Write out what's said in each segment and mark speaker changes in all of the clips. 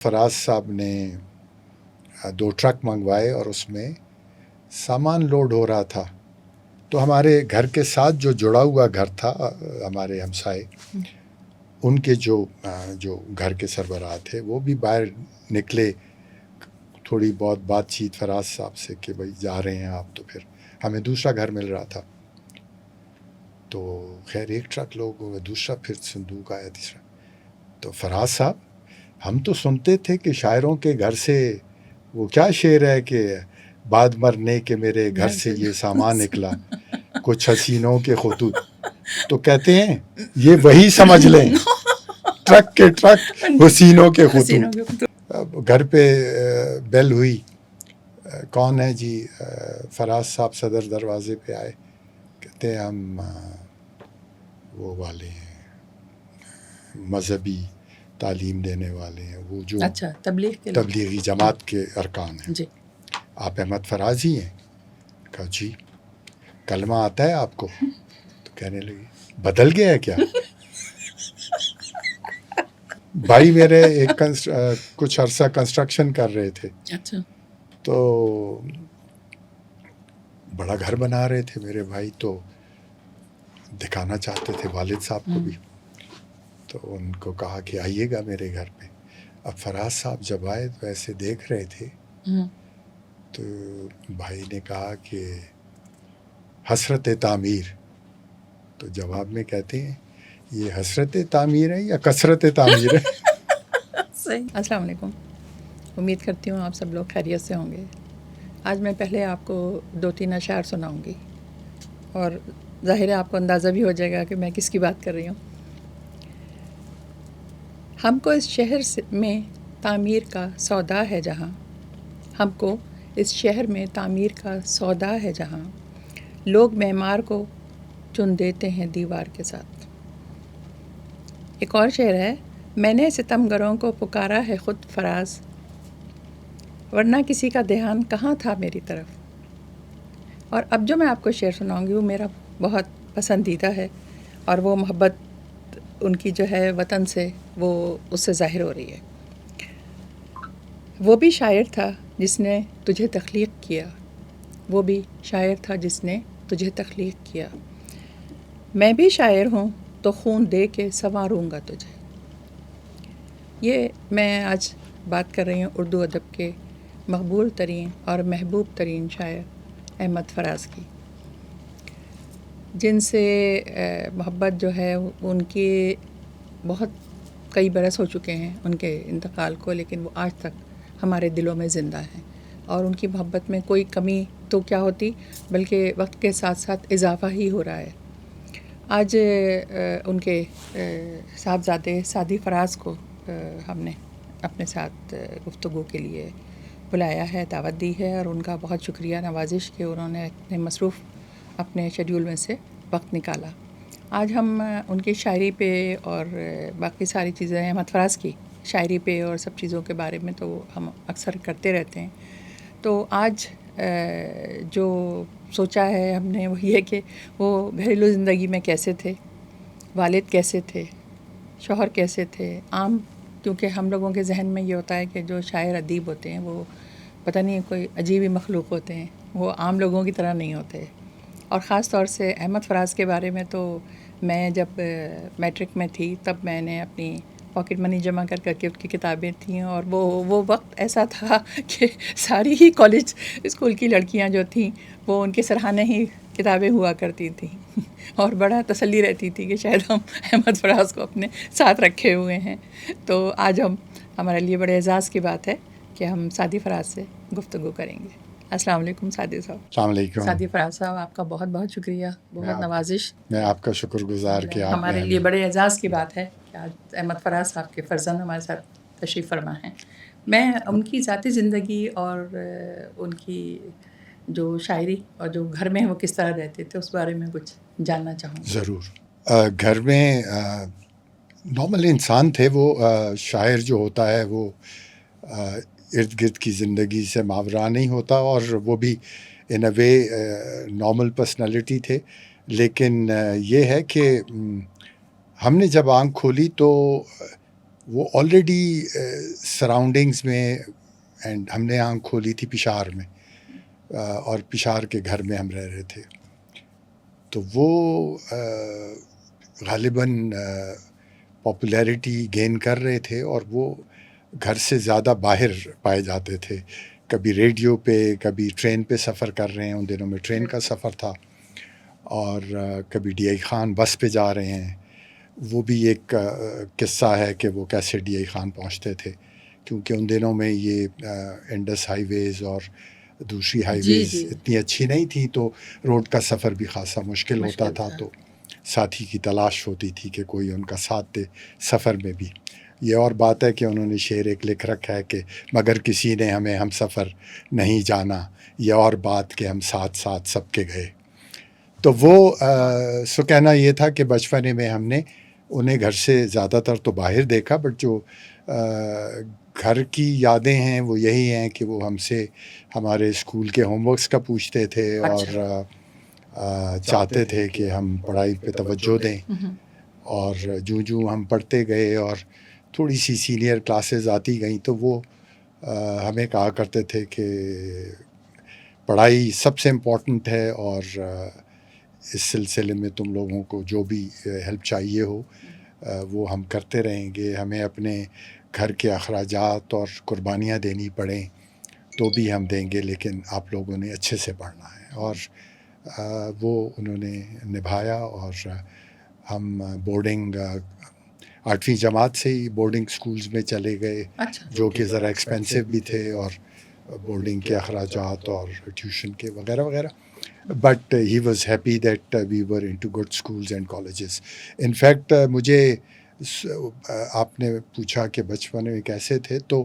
Speaker 1: فراز صاحب نے 2 ٹرک منگوائے اور اس میں سامان لوڈ ہو رہا تھا. تو ہمارے گھر کے ساتھ جو جڑا ہوا گھر تھا، ہمارے ہمسائے، ان کے جو گھر کے سربراہ تھے وہ بھی باہر نکلے. تھوڑی بہت بات چیت فراز صاحب سے کہ بھائی جا رہے ہیں آپ، تو پھر ہمیں دوسرا گھر مل رہا تھا. تو خیر ایک ٹرک لوگ ہوئے، دوسرا پھر صندوق آیا، تیسرا. تو فراز صاحب، ہم تو سنتے تھے کہ شاعروں کے گھر سے وہ کیا شعر ہے کہ بعد مرنے کے میرے گھر سے یہ سامان نکلا، کچھ حسینوں کے خطوط. تو کہتے ہیں یہ وہی سمجھ لیں، ٹرک کے ٹرک حسینوں کے خطوط. گھر پہ بیل ہوئی، کون ہے جی؟ فراز صاحب صدر دروازے پہ آئے، کہتے ہیں ہم وہ والے ہیں، مذہبی تعلیم دینے والے ہیں، وہ جو تبلیغی جماعت کے ارکان ہیں.
Speaker 2: جی.
Speaker 1: آپ احمد فراز ہی ہیں؟ کہا جی. کلمہ آتا ہے آپ کو؟ تو کہنے لگی بدل گیا ہے کیا؟ بھائی میرے ایک کچھ عرصہ کنسٹرکشن کر رہے تھے.
Speaker 2: اچھا.
Speaker 1: تو بڑا گھر بنا رہے تھے میرے بھائی، تو دکھانا چاہتے تھے والد صاحب کو بھی. تو ان کو کہا کہ آئیے گا میرے گھر پہ. اب فراز صاحب جب آئے تو ایسے دیکھ رہے تھے. تو بھائی نے کہا کہ حسرت تعمیر. تو جواب میں کہتے ہیں یہ حسرت تعمیر ہے یا کثرت تعمیر ہے؟
Speaker 2: صحیح. السلام علیکم. امید کرتی ہوں آپ سب لوگ خیریت سے ہوں گے. آج میں پہلے آپ کو 2-3 اشعار سناؤں گی، اور ظاہر ہے آپ کو اندازہ بھی ہو جائے گا کہ میں کس کی بات کر رہی ہوں. ہم کو اس شہر میں تعمیر کا سودا ہے جہاں، ہم کو اس شہر میں تعمیر کا سودا ہے جہاں، لوگ معمار کو چن دیتے ہیں دیوار کے ساتھ. ایک اور شعر ہے، میں نے ستمگروں کو پکارا ہے خود فراز، ورنہ کسی کا دھیان کہاں تھا میری طرف. اور اب جو میں آپ کو شعر سناؤں گی وہ میرا بہت پسندیدہ ہے، اور وہ محبت ان کی جو ہے وطن سے، وہ اس سے ظاہر ہو رہی ہے. وہ بھی شاعر تھا جس نے تجھے تخلیق کیا، وہ بھی شاعر تھا جس نے تجھے تخلیق کیا، میں بھی شاعر ہوں تو خون دے کے سنواروں گا تجھے. یہ میں آج بات کر رہی ہوں اردو ادب کے مقبول ترین اور محبوب ترین شاعر احمد فراز کی، جن سے محبت جو ہے ان کے بہت کئی برس ہو چکے ہیں ان کے انتقال کو، لیکن وہ آج تک ہمارے دلوں میں زندہ ہیں. اور ان کی محبت میں کوئی کمی تو کیا ہوتی، بلکہ وقت کے ساتھ ساتھ اضافہ ہی ہو رہا ہے. آج ان کے صاحبزادے سعدی فراز کو ہم نے اپنے ساتھ گفتگو کے لیے بلایا ہے، دعوت دی ہے، اور ان کا بہت شکریہ نوازش کہ انہوں نے اتنے مصروف اپنے شیڈیول میں سے وقت نکالا. آج ہم ان کی شاعری پہ اور باقی ساری چیزیں، احمد فراز کی شاعری پہ اور سب چیزوں کے بارے میں تو ہم اکثر کرتے رہتے ہیں. تو آج جو سوچا ہے ہم نے وہ یہ کہ وہ گھریلو زندگی میں کیسے تھے، والد کیسے تھے، شوہر کیسے تھے. عام کیونکہ ہم لوگوں کے ذہن میں یہ ہوتا ہے کہ جو شاعر ادیب ہوتے ہیں وہ پتہ نہیں کوئی عجیب ہی مخلوق ہوتے ہیں، وہ عام لوگوں کی طرح نہیں ہوتے. اور خاص طور سے احمد فراز کے بارے میں تو میں جب میٹرک میں تھی تب میں نے اپنی پاکٹ منی جمع کر کے ان کی کتابیں تھیں، اور وہ وقت ایسا تھا کہ ساری ہی کالج اسکول کی لڑکیاں جو تھیں وہ ان کے سرہانے ہی کتابیں ہوا کرتی تھیں، اور بڑا تسلی رہتی تھی کہ شاید ہم احمد فراز کو اپنے ساتھ رکھے ہوئے ہیں. تو آج ہمارے لیے بڑے اعزاز کی بات ہے کہ ہم سعدی فراز سے گفتگو کریں گے. السلام علیکم سعدی صاحب.
Speaker 1: السلام علیکم.
Speaker 2: سعدی فراز صاحب، آپ کا بہت بہت شکریہ، بہت نوازش.
Speaker 1: میں آپ کا شکر گزار کہ آپ
Speaker 2: ہمارے لیے بڑے اعزاز کی بات ہے کہ آج احمد فراز صاحب کے فرزند ہمارے ساتھ تشریف فرما ہیں. میں ان کی ذاتی زندگی اور ان کی جو شاعری اور جو گھر میں وہ کس طرح رہتے تھے اس بارے میں کچھ جاننا چاہوں گی.
Speaker 1: ضرور. گھر میں نارمل انسان تھے وہ. شاعر جو ہوتا ہے وہ ارد گرد کی زندگی سے ماورا نہیں ہوتا، اور وہ بھی ان اے وے نارمل پرسنالٹی تھے. لیکن یہ ہے کہ ہم نے جب آنکھ کھولی تو وہ آلریڈی سراؤنڈنگز میں، اینڈ ہم نے آنکھ کھولی تھی پشاور میں، اور پشاور کے گھر میں ہم رہ رہے تھے. تو وہ غالباً پاپولیرٹی گین کر رہے تھے، اور وہ گھر سے زیادہ باہر پائے جاتے تھے. کبھی ریڈیو پہ، کبھی ٹرین پہ سفر کر رہے ہیں، ان دنوں میں ٹرین کا سفر تھا، اور کبھی ڈی آئی خان بس پہ جا رہے ہیں. وہ بھی ایک قصہ ہے کہ وہ کیسے ڈی آئی خان پہنچتے تھے، کیونکہ ان دنوں میں یہ انڈس ہائی ویز اور دوسری ہائی ویز اتنی اچھی نہیں تھی، تو روڈ کا سفر بھی خاصا مشکل ہوتا تھا. تو ساتھی کی تلاش ہوتی تھی کہ کوئی ان کا ساتھ دے سفر میں بھی. یہ اور بات ہے کہ انہوں نے شعر ایک لکھ رکھا ہے کہ مگر کسی نے ہمیں ہم سفر نہیں جانا، یہ اور بات کہ ہم ساتھ ساتھ سب کے گئے. تو وہ سو کہنا یہ تھا کہ بچپنے میں ہم نے انہیں گھر سے زیادہ تر تو باہر دیکھا، بٹ جو گھر کی یادیں ہیں وہ یہی ہیں کہ وہ ہم سے ہمارے اسکول کے ہوم ورکس کا پوچھتے تھے، اور چاہتے تھے کہ ہم پڑھائی پہ توجہ دیں. اور جو ہم پڑھتے گئے اور تھوڑی سی سینئر کلاسز آتی گئیں، تو وہ ہمیں کہا کرتے تھے کہ پڑھائی سب سے امپورٹنٹ ہے، اور اس سلسلے میں تم لوگوں کو جو بھی ہیلپ چاہیے ہو وہ ہم کرتے رہیں گے. ہمیں اپنے گھر کے اخراجات اور قربانیاں دینی پڑیں تو بھی ہم دیں گے، لیکن آپ لوگوں نے اچھے سے پڑھنا ہے. اور وہ انہوں نے نبھایا، اور ہم بورڈنگ 8ویں جماعت سے ہی بورڈنگ سکولز میں چلے گئے، جو کہ ذرا ایکسپینسو بھی تھے، اور بورڈنگ کے اخراجات اور ٹیوشن کے وغیرہ وغیرہ. But he was happy that we were in to good schools and colleges. In fact مجھے آپ نے پوچھا کہ بچپن میں کیسے تھے، تو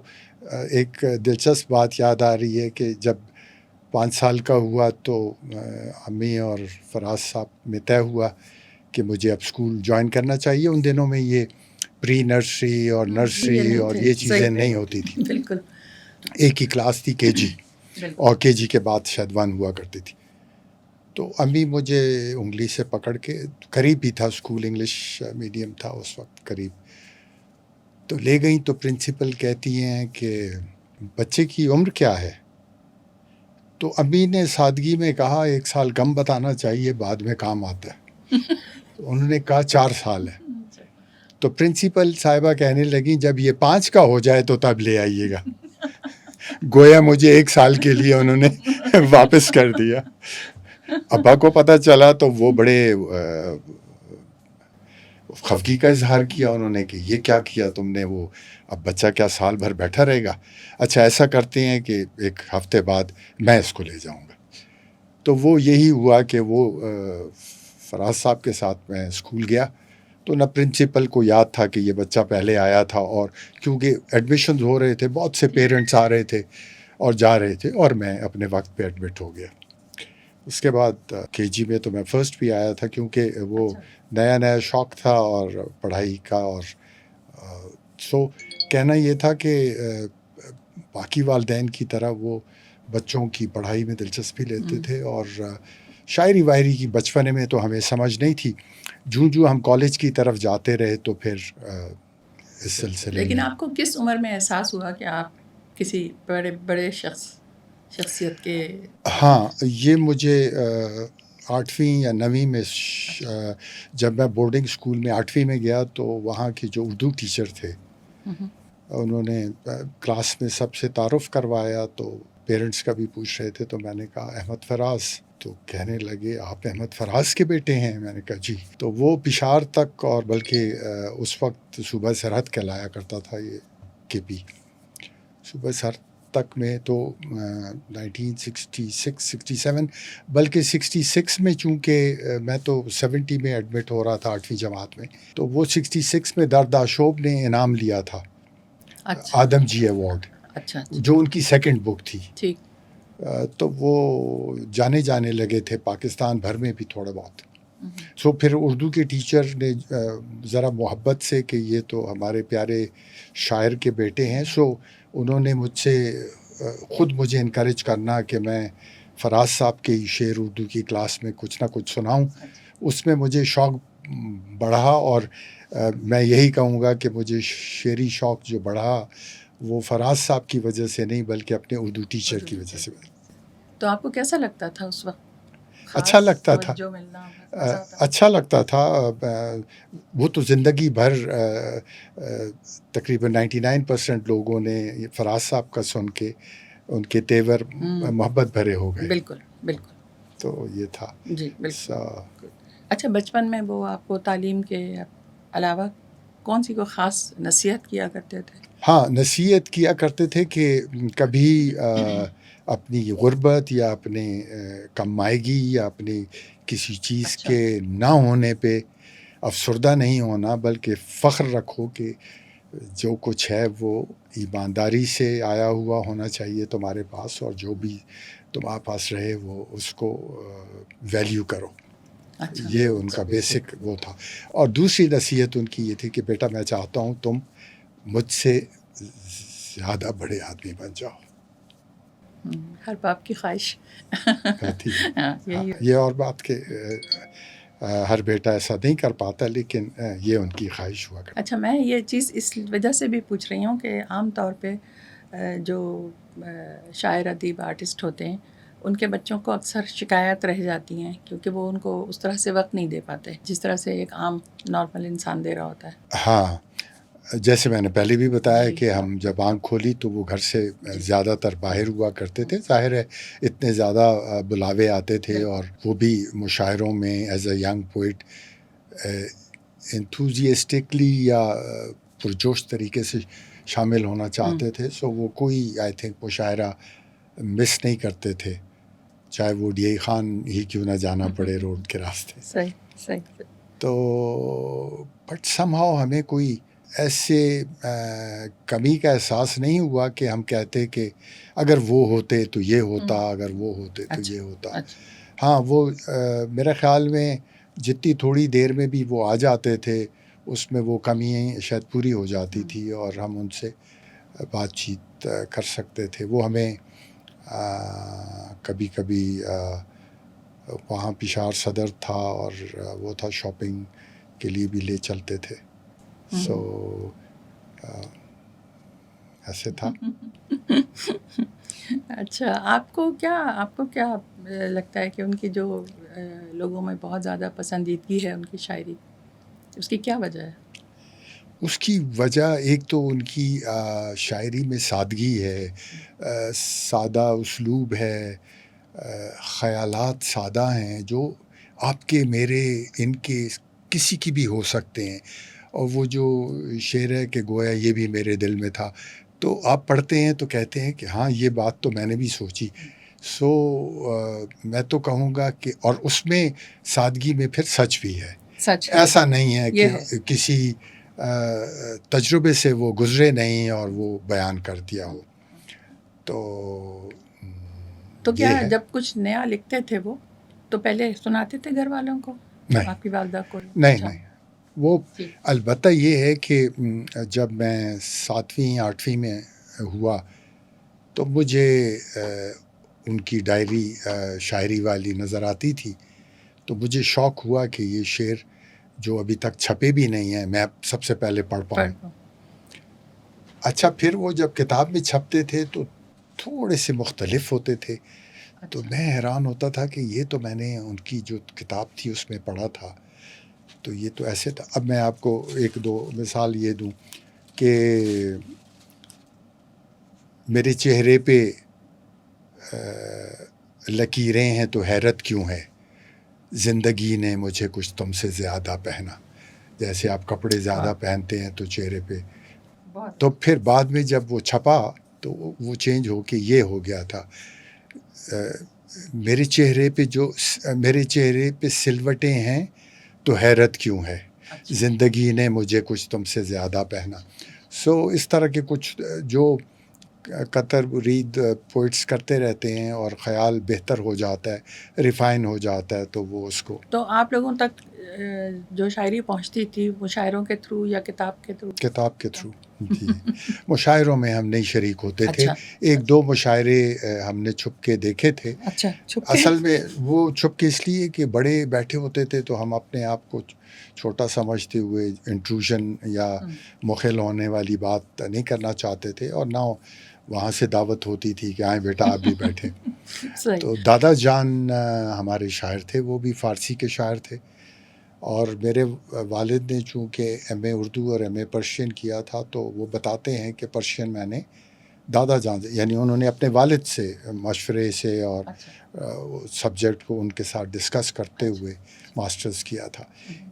Speaker 1: ایک دلچسپ بات یاد آ رہی ہے کہ جب 5 سال کا ہوا تو امی اور فراز صاحب میں طے ہوا کہ مجھے اب اسکول جوائن کرنا چاہیے. ان دنوں میں یہ پری نرسری اور نرسری اور یہ چیزیں نہیں ہوتی تھیں.
Speaker 2: بالکل
Speaker 1: ایک ہی کلاس تھی کے جی، اور کے جی کے بعد شاید 1 ہوا کرتی تھی. تو امی مجھے انگلی سے پکڑ کے، قریب ہی تھا اسکول، انگلش میڈیم تھا اس وقت قریب، تو لے گئیں. تو پرنسپل کہتی ہیں کہ بچے کی عمر کیا ہے؟ تو امی نے سادگی میں کہا 1 سال کم بتانا چاہیے، بعد میں کام آتا ہے. تو انہوں نے کہا 4 سال ہے. تو پرنسپل صاحبہ کہنے لگیں جب یہ 5 کا ہو جائے تو تب لے آئیے گا. گویا مجھے 1 سال کے لیے انہوں نے واپس کر دیا. ابا کو پتہ چلا تو وہ بڑے خفگی کا اظہار کیا انہوں نے کہ یہ کیا کیا تم نے، وہ اب بچہ کیا سال بھر بیٹھا رہے گا؟ اچھا ایسا کرتے ہیں کہ 1 ہفتے بعد میں اس کو لے جاؤں گا. تو وہ یہی ہوا کہ وہ فراز صاحب کے ساتھ میں اسکول گیا. تو نہ پرنسپل کو یاد تھا کہ یہ بچہ پہلے آیا تھا، اور کیونکہ ایڈمیشنز ہو رہے تھے، بہت سے پیرنٹس آ رہے تھے اور جا رہے تھے، اور میں اپنے وقت پہ ایڈمٹ ہو گیا. اس کے بعد کے جی میں تو میں فرسٹ بھی آیا تھا، کیونکہ وہ نیا نیا شوق تھا اور پڑھائی کا. اور سو کہنا یہ تھا کہ باقی والدین کی طرح وہ بچوں کی پڑھائی میں دلچسپی لیتے تھے. اور شاعری واعری کی بچپنے میں تو ہمیں سمجھ نہیں تھی، جو ہم کالج کی طرف جاتے رہے تو پھر اس سلسلے.
Speaker 2: لیکن آپ کو کس عمر میں احساس ہوا کہ آپ کسی بڑے شخصیت کے؟
Speaker 1: ہاں، یہ مجھے 8ویں یا 9ویں میں، جب میں بورڈنگ اسکول میں 8ویں میں گیا تو وہاں کے جو اردو ٹیچر تھے انہوں نے کلاس میں سب سے تعارف کروایا. تو پیرنٹس کا بھی پوچھ رہے تھے، تو میں نے کہا احمد فراز. تو کہنے لگے آپ احمد فراز کے بیٹے ہیں؟ میں نے کہا جی. تو وہ پشاور تک، اور بلکہ اس وقت صوبہ سرحد کہلایا کرتا تھا یہ کے پی، صوبہ سرحد تک میں تو 1966-67، بلکہ 66 میں، چونکہ میں تو 70 میں ایڈمٹ ہو رہا تھا 8ویں جماعت میں، تو وہ 66 میں درد آشوب نے انعام لیا تھا، آدم جی ایوارڈ، جو ان کی سیکنڈ بک تھی.
Speaker 2: ٹھیک.
Speaker 1: تو وہ جانے لگے تھے پاکستان بھر میں بھی تھوڑا بہت. سو پھر اردو کے ٹیچر نے ذرا محبت سے کہ یہ تو ہمارے پیارے شاعر کے بیٹے ہیں، سو انہوں نے مجھ سے خود مجھے انکریج کرنا کہ میں فراز صاحب کے شعر اردو کی کلاس میں کچھ نہ کچھ سناؤں. اس میں مجھے شوق بڑھا، اور میں یہی کہوں گا کہ مجھے شعری شوق جو بڑھا وہ فراز صاحب کی وجہ سے نہیں بلکہ اپنے اردو ٹیچر کی وجہ سے.
Speaker 2: تو آپ کو کیسا لگتا تھا اس وقت؟
Speaker 1: اچھا لگتا تھا,
Speaker 2: جو ملنا مزہ آتا
Speaker 1: اچھا لگتا تھا. وہ تو زندگی بھر تقریباً 99% لوگوں نے فراز صاحب کا سن کے ان کے تیور محبت بھرے ہو گئے.
Speaker 2: بالکل بالکل.
Speaker 1: تو یہ تھا.
Speaker 2: جی بالکل. اچھا بچپن میں وہ آپ کو تعلیم کے علاوہ کون سی کوئی خاص نصیحت کیا کرتے تھے؟
Speaker 1: ہاں, نصیحت کیا کرتے تھے کہ کبھی اپنی غربت یا اپنے کم مائگی یا اپنی کسی چیز کے نہ ہونے پہ افسردہ نہیں ہونا بلکہ فخر رکھو کہ جو کچھ ہے وہ ایمانداری سے آیا ہوا ہونا چاہیے تمہارے پاس, اور جو بھی تمہارے پاس رہے وہ اس کو ویلیو کرو. یہ ان کا بیسک وہ تھا. اور دوسری نصیحت ان کی یہ تھی کہ بیٹا میں چاہتا ہوں تم مجھ سے زیادہ بڑے آدمی بن جاؤ.
Speaker 2: ہر باپ کی خواہش
Speaker 1: تھی. یہ اور بات کہ ہر بیٹا ایسا نہیں کر پاتا لیکن یہ ان کی خواہش ہوا کرتی.
Speaker 2: اچھا, میں یہ چیز اس وجہ سے بھی پوچھ رہی ہوں کہ عام طور پہ جو شاعر ادیب آرٹسٹ ہوتے ہیں ان کے بچوں کو اکثر شکایت رہ جاتی ہیں کیونکہ وہ ان کو اس طرح سے وقت نہیں دے پاتے جس طرح سے ایک عام نارمل انسان دے رہا ہوتا ہے.
Speaker 1: ہاں, جیسے میں نے پہلے بھی بتایا کہ ہم جب آنکھ کھولی تو وہ گھر سے زیادہ تر باہر ہوا کرتے تھے. ظاہر ہے اتنے زیادہ بلاوے آتے تھے اور وہ بھی مشاعروں میں ایز اے ینگ پوئٹ انتھوزیسٹکلی یا پرجوش طریقے سے شامل ہونا چاہتے تھے. سو وہ کوئی آئی تھنک مشاعرہ مس نہیں کرتے تھے چاہے وہ ڈی آئی خان ہی کیوں نہ جانا پڑے روڈ کے راستے.
Speaker 2: صحیح.
Speaker 1: تو بٹ سم ہاؤ ہمیں کوئی ایسے کمی کا احساس نہیں ہوا کہ ہم کہتے کہ اگر وہ ہوتے تو یہ ہوتا, اگر وہ ہوتے تو یہ ہوتا. ہاں, وہ میرے خیال میں جتنی تھوڑی دیر میں بھی وہ آ جاتے تھے اس میں وہ کمی شاید پوری ہو جاتی تھی اور ہم ان سے بات چیت کر سکتے تھے. وہ ہمیں کبھی کبھی وہاں پشاور صدر تھا اور وہ تھا شاپنگ کے لیے بھی لے چلتے تھے. سو ایسے تھا.
Speaker 2: اچھا, آپ کو کیا لگتا ہے کہ ان کی جو لوگوں میں بہت زیادہ پسندیدگی ہے ان کی شاعری, اس کی کیا وجہ ہے؟
Speaker 1: اس کی وجہ ایک تو ان کی شاعری میں سادگی ہے, سادہ اسلوب ہے, خیالات سادہ ہیں جو آپ کے میرے ان کے کسی کی بھی ہو سکتے ہیں. اور وہ جو شعر ہے کہ گویا یہ بھی میرے دل میں تھا, تو آپ پڑھتے ہیں تو کہتے ہیں کہ ہاں یہ بات تو میں نے بھی سوچی. سو میں تو کہوں گا کہ اور اس میں سادگی میں پھر سچ بھی ہے. ایسا نہیں ہے کہ کسی تجربے سے وہ گزرے نہیں اور وہ بیان کر دیا ہو.
Speaker 2: تو کیا جب کچھ نیا لکھتے تھے وہ تو پہلے سناتے تھے گھر والوں کو, آپ کی والدہ کو؟
Speaker 1: نہیں. وہ البتہ یہ ہے کہ جب میں 7ویں 8ویں میں ہوا تو مجھے ان کی ڈائری شاعری والی نظر آتی تھی, تو مجھے شوق ہوا کہ یہ شعر جو ابھی تک چھپے بھی نہیں ہیں میں سب سے پہلے پڑھ پاؤں. اچھا, پھر وہ جب کتاب میں چھپتے تھے تو تھوڑے سے مختلف ہوتے تھے. تو میں حیران ہوتا تھا کہ یہ تو میں نے ان کی جو کتاب تھی اس میں پڑھا تھا, تو یہ تو ایسے تھا. اب میں آپ کو 1-2 مثال یہ دوں کہ میرے چہرے پہ لکیریں ہیں تو حیرت کیوں ہے, زندگی نے مجھے کچھ تم سے زیادہ پہنا. جیسے آپ کپڑے زیادہ پہنتے ہیں تو چہرے پہ, تو پھر بعد میں جب وہ چھپا تو وہ چینج ہو کے یہ ہو گیا تھا, میرے چہرے پہ سلوٹیں ہیں تو حیرت کیوں ہے, زندگی نے مجھے کچھ تم سے زیادہ پہنا. سو اس طرح کے کچھ جو قطر رید پوئٹس کرتے رہتے ہیں اور خیال بہتر ہو جاتا ہے, ریفائن ہو جاتا ہے, تو وہ اس کو.
Speaker 2: تو آپ لوگوں تک جو شاعری پہنچتی تھی وہ شاعروں کے تھرو یا کتاب کے تھرو؟
Speaker 1: کتاب کے تھرو. جی مشاعروں میں ہم نہیں شریک ہوتے تھے.
Speaker 2: اچھا.
Speaker 1: ایک دو مشاعرے ہم نے چھپ کے دیکھے تھے.
Speaker 2: اچھا چھپ کے.
Speaker 1: اصل میں وہ چھپ کے اس لیے کہ بڑے بیٹھے ہوتے تھے تو ہم اپنے آپ کو چھوٹا سمجھتے ہوئے انٹروژن یا مخل ہونے والی بات نہیں کرنا چاہتے تھے, اور نہ وہاں سے دعوت ہوتی تھی کہ آئیں بیٹا آپ بھی بیٹھیں.
Speaker 2: صحیح.
Speaker 1: تو دادا جان ہمارے شاعر تھے, وہ بھی فارسی کے شاعر تھے, اور میرے والد نے چونکہ ایم اے اردو اور ایم اے پرشین کیا تھا تو وہ بتاتے ہیں کہ پرشین میں نے دادا جان یعنی انہوں نے اپنے والد سے مشورے سے اور سبجیکٹ کو ان کے ساتھ ڈسکس کرتے ہوئے ماسٹرز کیا تھا.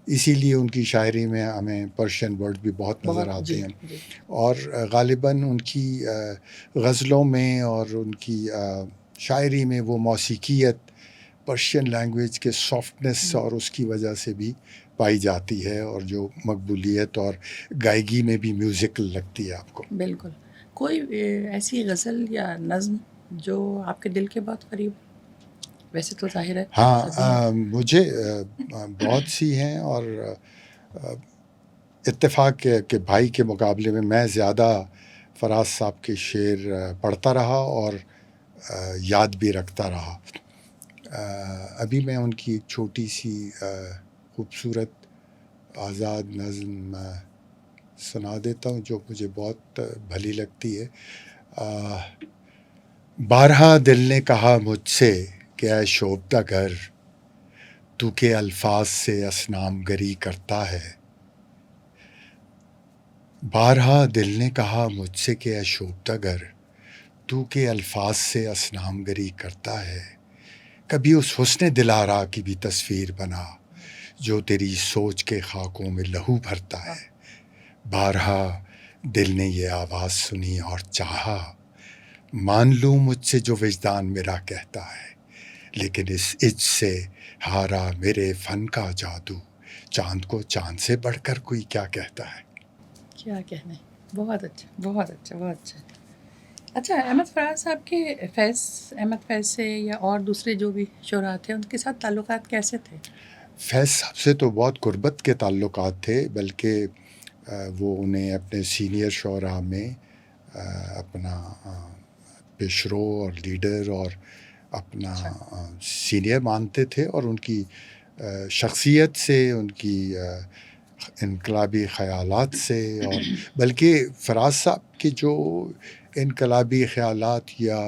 Speaker 1: اسی لیے ان کی شاعری میں ہمیں پرشین ورڈ بھی بہت نظر آتے ہیں, اور غالباً ان کی غزلوں میں اور ان کی شاعری میں وہ موسیقیت پرشین لینگویج کے سافٹنس اور اس کی وجہ سے بھی پائی جاتی ہے, اور جو مقبولیت اور گائیگی میں بھی میوزیکل لگتی ہے آپ کو.
Speaker 2: بالکل. کوئی ایسی غزل یا نظم جو آپ کے دل کے بہت قریب؟ ویسے تو ظاہر ہے.
Speaker 1: ہاں مجھے بہت سی ہیں, اور اتفاق کہ بھائی کے مقابلے میں زیادہ فراز صاحب کے شعر پڑھتا رہا اور یاد بھی رکھتا رہا. ابھی میں ان کی ایک چھوٹی سی خوبصورت آزاد نظم سنا دیتا ہوں جو مجھے بہت بھلی لگتی ہے. بارہا دل نے کہا مجھ سے کہ اے شوبدہ گر, تو کے الفاظ سے اصنام گری کرتا ہے. بارہا دل نے کہا مجھ سے کہ اے شوبدہ گر, تو کے الفاظ سے اصنام گری کرتا ہے. کبھی اس حسن دلارا کی بھی تصویر بنا جو تیری سوچ کے خاکوں میں لہو بھرتا ہے. بارہا دل نے یہ آواز سنی اور چاہا, مان لوں مجھ سے جو وجدان میرا کہتا ہے, لیکن اس عج سے ہارا میرے فن کا جادو, چاند کو چاند سے بڑھ کر کوئی کیا کہتا ہے.
Speaker 2: کیا کہنے. بہت اچھا بہت اچھا بہت اچھا. اچھا احمد فراز صاحب کے احمد فیض سے یا اور دوسرے جو بھی شعراء تھے ان کے ساتھ تعلقات کیسے تھے؟
Speaker 1: فیض صاحب سے تو بہت قربت کے تعلقات تھے, بلکہ وہ انہیں اپنے سینئر شعراء میں اپنا پیشرو اور لیڈر اور اپنا سینئر مانتے تھے, اور ان کی شخصیت سے, ان کی انقلابی خیالات سے, اور بلکہ فراز صاحب کے جو انقلابی خیالات یا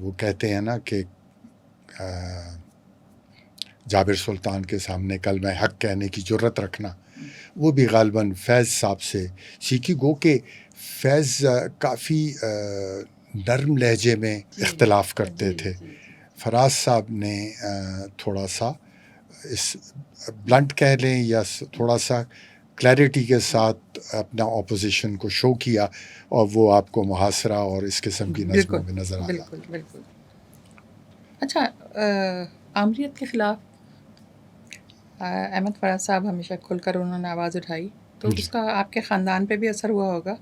Speaker 1: وہ کہتے ہیں نا کہ جابر سلطان کے سامنے کلمہ حق کہنے کی جرت رکھنا, وہ بھی غالباً فیض صاحب سے سیکھی. گو کہ فیض کافی نرم لہجے میں اختلاف کرتے تھے. فراز صاحب نے تھوڑا سا اس بلنٹ کہہ لیں یا تھوڑا سا کلیئرٹی کے ساتھ اپنا اپوزیشن کو شو کیا, اور وہ آپ کو محاصرہ اور اس قسم کی نظموں میں نظر آیا.
Speaker 2: بالکل بالکل. اچھا آمریت کے خلاف احمد فراز صاحب ہمیشہ کھل کر انہوں نے آواز اٹھائی, تو اس کا آپ کے خاندان پہ بھی اثر ہوا ہوگا,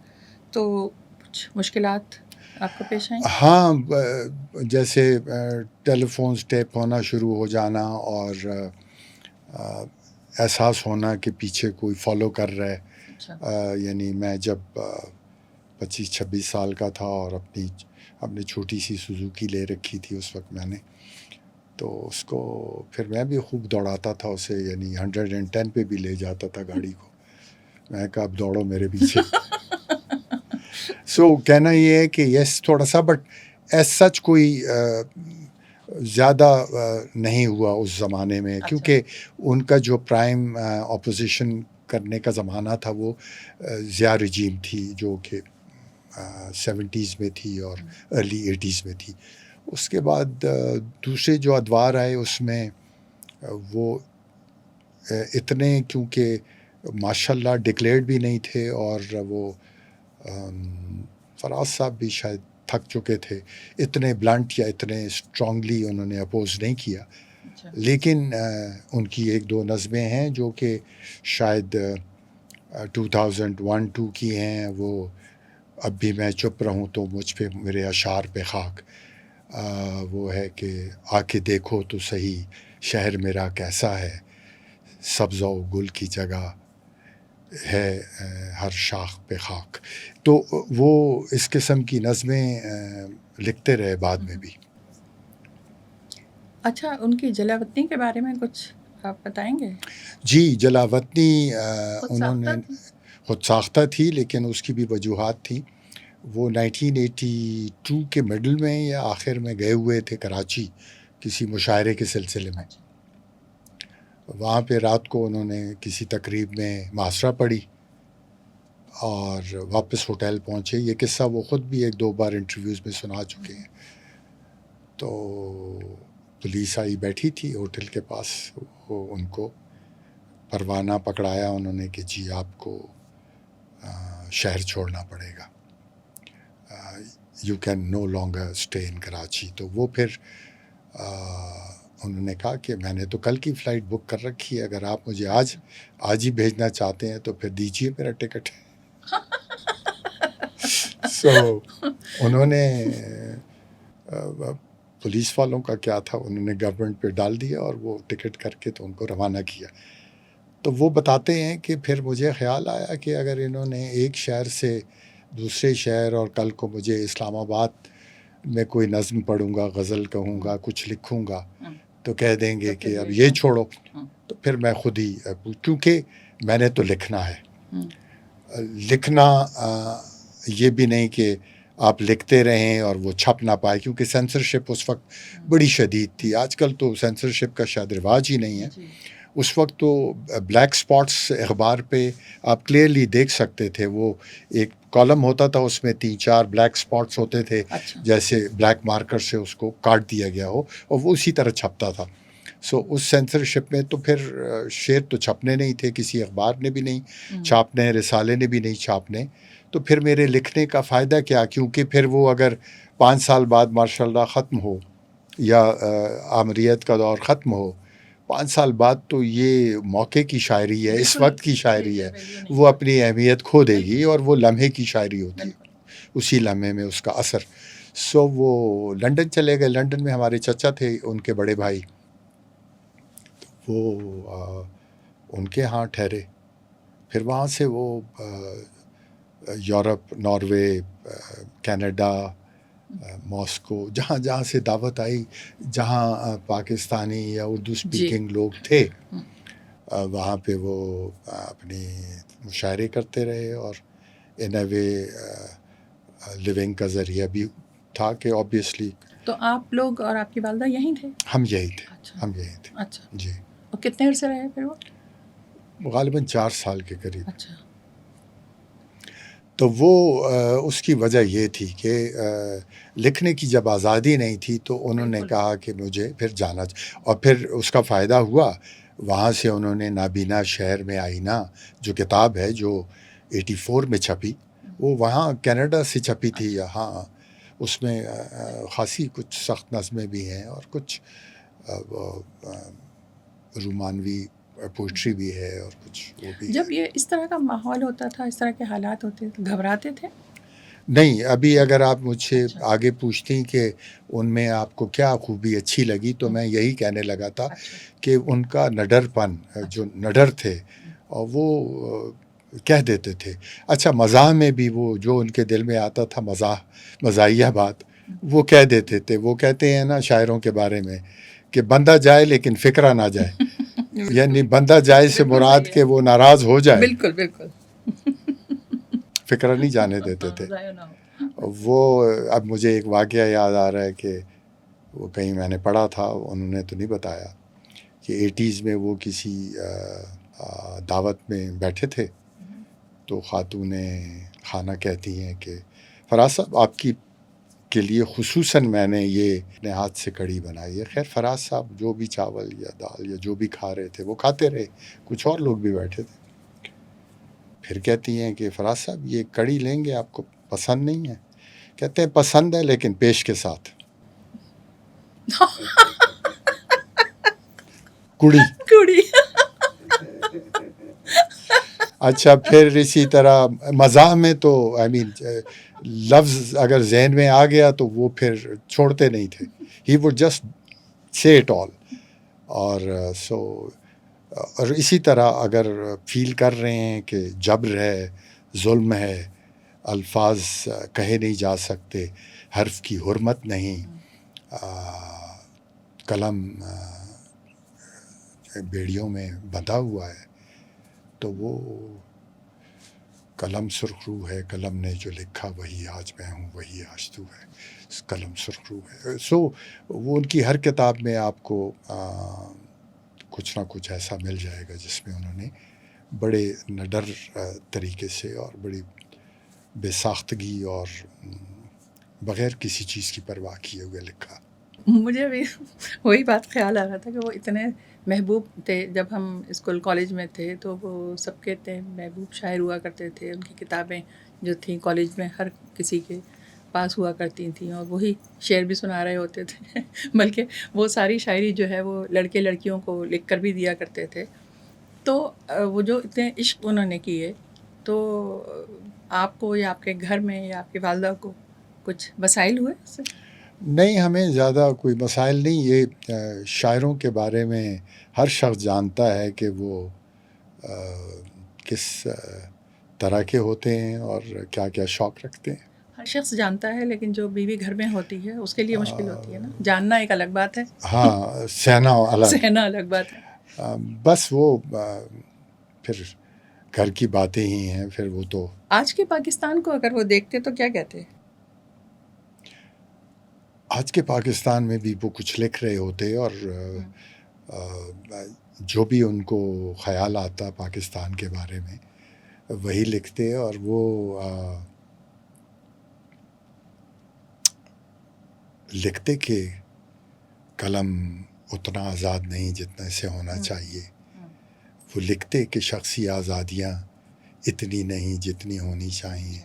Speaker 2: تو کچھ مشکلات آپ کو پیش آئیں؟
Speaker 1: ہاں, جیسے ٹیلی فونز ٹیپ ہونا شروع ہو جانا, اور احساس ہونا کہ پیچھے کوئی فالو کر رہا ہے. یعنی میں جب 25-26 سال کا تھا اور اپنی چھوٹی سی سوزوکی لے رکھی تھی اس وقت میں نے, تو اس کو پھر میں بھی خوب دوڑاتا تھا اسے, یعنی 110 پہ بھی لے جاتا تھا گاڑی کو. میں کہا اب دوڑو میرے پیچھے. سو کہنا یہ ہے کہ یس تھوڑا سا, بٹ ایز سچ کوئی زیادہ نہیں ہوا اس زمانے میں, کیونکہ ان کا جو پرائم اپوزیشن کرنے کا زمانہ تھا وہ ضیاء رجیم تھی, جو کہ 70s میں تھی اور ارلی 80s میں تھی. اس کے بعد دوسرے جو ادوار آئے اس میں وہ اتنے کیونکہ ماشاء اللہ ڈکلیئرڈ بھی نہیں تھے, اور وہ فراز صاحب بھی شاید تھک چکے تھے, اتنے بلنٹ یا اتنے اسٹرانگلی انہوں نے اپوز نہیں کیا. لیکن ان کی ایک دو نظمیں ہیں جو کہ شاید 2001-2 کی ہیں, وہ اب بھی میں چپ رہوں تو مجھ پہ میرے اشعار پہ خاک, وہ ہے کہ آ کے دیکھو تو صحیح شہر میرا کیسا ہے, سبز و گل کی جگہ ہے ہر شاخ پہ خاک. تو وہ اس قسم کی نظمیں لکھتے رہے بعد میں بھی.
Speaker 2: اچھا، ان کی جلاوطنی کے بارے میں کچھ آپ بتائیں گے؟
Speaker 1: جی، جلاوطنی
Speaker 2: خود
Speaker 1: انہوں نے
Speaker 2: ساختہ تھی؟
Speaker 1: خود ساختہ تھی، لیکن اس کی بھی وجوہات تھیں. وہ 1982 کے مڈل میں یا آخر میں گئے ہوئے تھے کراچی کسی مشاعرے کے سلسلے میں. وہاں پہ رات کو انہوں نے کسی تقریب میں محاصرہ پڑھی اور واپس ہوٹل پہنچے. یہ قصہ وہ خود بھی 1-2 بار انٹرویوز میں سنا چکے ہیں. تو پولیس آئی بیٹھی تھی ہوٹل کے پاس. وہ ان کو پروانہ پکڑایا انہوں نے کہ جی آپ کو شہر چھوڑنا پڑے گا، you can no longer stay in Karachi. تو وہ پھر انہوں نے کہا کہ میں نے تو کل کی فلائٹ بک کر رکھی ہے، اگر آپ مجھے آج ہی بھیجنا چاہتے ہیں تو پھر دیجیے میرا ٹکٹ. سو انہوں نے پولیس والوں کا کیا تھا، انہوں نے گورنمنٹ پہ ڈال دیا اور وہ ٹکٹ کر کے تو ان کو روانہ کیا. تو وہ بتاتے ہیں کہ پھر مجھے خیال آیا کہ اگر انہوں نے ایک شہر سے دوسرے شہر، اور کل کو مجھے اسلام آباد میں کوئی نظم پڑھوں گا، غزل کہوں گا، کچھ لکھوں گا تو کہہ دیں گے کہ اب یہ چھوڑو. تو پھر میں خود ہی، کیونکہ میں نے تو لکھنا ہے. لکھنا یہ بھی نہیں کہ آپ لکھتے رہیں اور وہ چھپ نہ پائے، کیونکہ سینسرشپ اس وقت بڑی شدید تھی. آج کل تو سینسرشپ کا شاید رواج ہی نہیں ہے. اس وقت تو بلیک سپاٹس اخبار پہ آپ کلیئرلی دیکھ سکتے تھے. وہ ایک کالم ہوتا تھا، اس میں 3-4 بلیک سپاٹس ہوتے تھے، جیسے بلیک مارکر سے اس کو کاٹ دیا گیا ہو، اور وہ اسی طرح چھپتا تھا. سو اس سینسرشپ میں تو پھر شعر تو چھپنے نہیں تھے، کسی اخبار نے بھی نہیں چھاپنے، رسالے نے بھی نہیں چھاپنے. تو پھر میرے لکھنے کا فائدہ کیا، کیونکہ پھر وہ اگر 5 سال بعد ماشاء اللہ ختم ہو یا آمریت کا دور ختم ہو، 5 سال بعد تو یہ موقع کی شاعری ہے، اس وقت کی شاعری ہے، وہ اپنی اہمیت کھو دے گی، اور وہ لمحے کی شاعری ہوتی ہے، اسی لمحے میں اس کا اثر. سو وہ لنڈن چلے گئے. لنڈن میں ہمارے چچا تھے، ان کے بڑے بھائی، وہ ان کے ہاں ٹھہرے. پھر وہاں سے وہ یورپ، ناروے، کینیڈا، ماسکو، جہاں جہاں سے دعوت آئی، جہاں پاکستانی یا اردو سپیکنگ لوگ تھے، وہاں پہ وہ اپنی مشاعرے کرتے رہے. اور ان اے وے لیونگ کا ذریعہ بھی تھا کہ اوبیسلی.
Speaker 2: تو آپ لوگ اور آپ کی والدہ یہیں تھے؟
Speaker 1: ہم یہی تھے. ہم یہی تھے.
Speaker 2: اچھا
Speaker 1: جی.
Speaker 2: اور کتنے عرصے رہے پھر وہ؟
Speaker 1: غالباً 4 سال کے قریب.
Speaker 2: اچھا.
Speaker 1: تو وہ اس کی وجہ یہ تھی کہ لکھنے کی جب آزادی نہیں تھی تو انہوں نے کہا کہ مجھے پھر جانا اور پھر اس کا فائدہ ہوا. وہاں سے انہوں نے نابینا شہر میں آئینہ جو کتاب ہے جو 84 میں چھپی، وہ وہاں کینیڈا سے چھپی تھی. ہاں، اس میں خاصی کچھ سخت نظمیں بھی ہیں اور کچھ رومانوی پوئٹری بھی ہے اور کچھ وہ بھی.
Speaker 2: جب یہ اس طرح کا ماحول ہوتا تھا، اس طرح کے حالات ہوتے تھے، گھبراتے تھے؟
Speaker 1: نہیں. ابھی اگر آپ مجھ سے آگے پوچھتی کہ ان میں آپ کو کیا خوبی اچھی لگی، تو میں یہی کہنے لگا تھا کہ ان کا نڈر پن، جو نڈر تھے، اور وہ کہہ دیتے تھے. اچھا، مزاح میں بھی وہ جو ان کے دل میں آتا تھا، مزاحیہ بات، وہ کہہ دیتے تھے. وہ کہتے ہیں نا شاعروں کے بارے میں کہ بندہ جائے لیکن فکرہ نہ جائے. یعنی بندہ جائے سے مراد کہ وہ ناراض ہو جائے.
Speaker 2: بالکل بالکل.
Speaker 1: فکرہ نہیں جانے دیتے تھے. وہ اب مجھے ایک واقعہ یاد آ رہا ہے کہ وہ کہیں میں نے پڑھا تھا، انہوں نے تو نہیں بتایا، کہ 80s میں وہ کسی دعوت میں بیٹھے تھے تو خاتون خانہ کہتی ہیں کہ فراز صاحب آپ کے لیے خصوصاً میں نے یہ اپنے ہاتھ سے کڑی بنائی ہے. خیر فراز صاحب جو بھی چاول یا دال یا جو بھی کھا رہے تھے وہ کھاتے رہے، کچھ اور لوگ بھی بیٹھے تھے. پھر کہتی ہیں کہ فراز صاحب یہ کڑی لیں گے، آپ کو پسند نہیں ہے؟ کہتے ہیں پسند ہے لیکن پیش کے ساتھ. کڑی. اچھا، پھر اسی طرح مزاح میں تو لفظ اگر ذہن میں آ گیا تو وہ پھر چھوڑتے نہیں تھے. He would just say it all. اور سو اور اسی طرح اگر فیل کر رہے ہیں کہ جبر ہے، ظلم ہے، الفاظ کہے نہیں جا سکتے، حرف کی حرمت نہیں، قلم بیڑیوں میں بندھا ہوا ہے، تو وہ قلم سرخ رو ہے، قلم نے جو لکھا وہی آج میں ہوں، وہی آج تو ہے، قلم سرخ رو ہے. سو وہ ان کی ہر کتاب میں آپ کو کچھ نہ کچھ ایسا مل جائے گا جس میں انہوں نے بڑے نڈر طریقے سے اور بڑی بے ساختگی اور بغیر کسی چیز کی پرواہ کیے ہوئے لکھا.
Speaker 2: مجھے بھی وہی بات خیال آ رہا تھا کہ وہ اتنے محبوب تھے. جب ہم اسکول کالج میں تھے تو وہ سب کے اتنے محبوب شاعر ہوا کرتے تھے. ان کی کتابیں جو تھیں کالج میں ہر کسی کے پاس ہوا کرتی تھیں، اور وہی شعر بھی سنا رہے ہوتے تھے بلکہ وہ ساری شاعری جو ہے وہ لڑکے لڑکیوں کو لکھ کر بھی دیا کرتے تھے. تو وہ جو اتنے عشق انہوں نے کیے، تو آپ کو یا آپ کے گھر میں یا آپ کی والدہ کو کچھ مسائل ہوئے اس سے؟
Speaker 1: نہیں، ہمیں زیادہ کوئی مسائل نہیں. یہ شاعروں کے بارے میں ہر شخص جانتا ہے کہ وہ کس طرح کے ہوتے ہیں اور کیا کیا شوق رکھتے ہیں.
Speaker 2: ہر شخص جانتا ہے، لیکن جو بیوی گھر میں ہوتی ہے اس کے لیے مشکل ہوتی ہے نا. جاننا ایک الگ بات ہے،
Speaker 1: ہاں، سہنا الگ.
Speaker 2: سہنا الگ بات ہے.
Speaker 1: بس وہ پھر گھر کی باتیں ہی ہیں. پھر وہ تو
Speaker 2: آج کے پاکستان کو اگر وہ دیکھتے تو کیا کہتے؟
Speaker 1: آج کے پاکستان میں بھی وہ کچھ لکھ رہے ہوتے اور جو بھی ان کو خیال آتا پاکستان کے بارے میں وہی لکھتے. اور وہ لکھتے کہ قلم اتنا آزاد نہیں جتنا سے ہونا چاہیے. وہ لکھتے کہ شخصی آزادیاں اتنی نہیں جتنی ہونی چاہیے.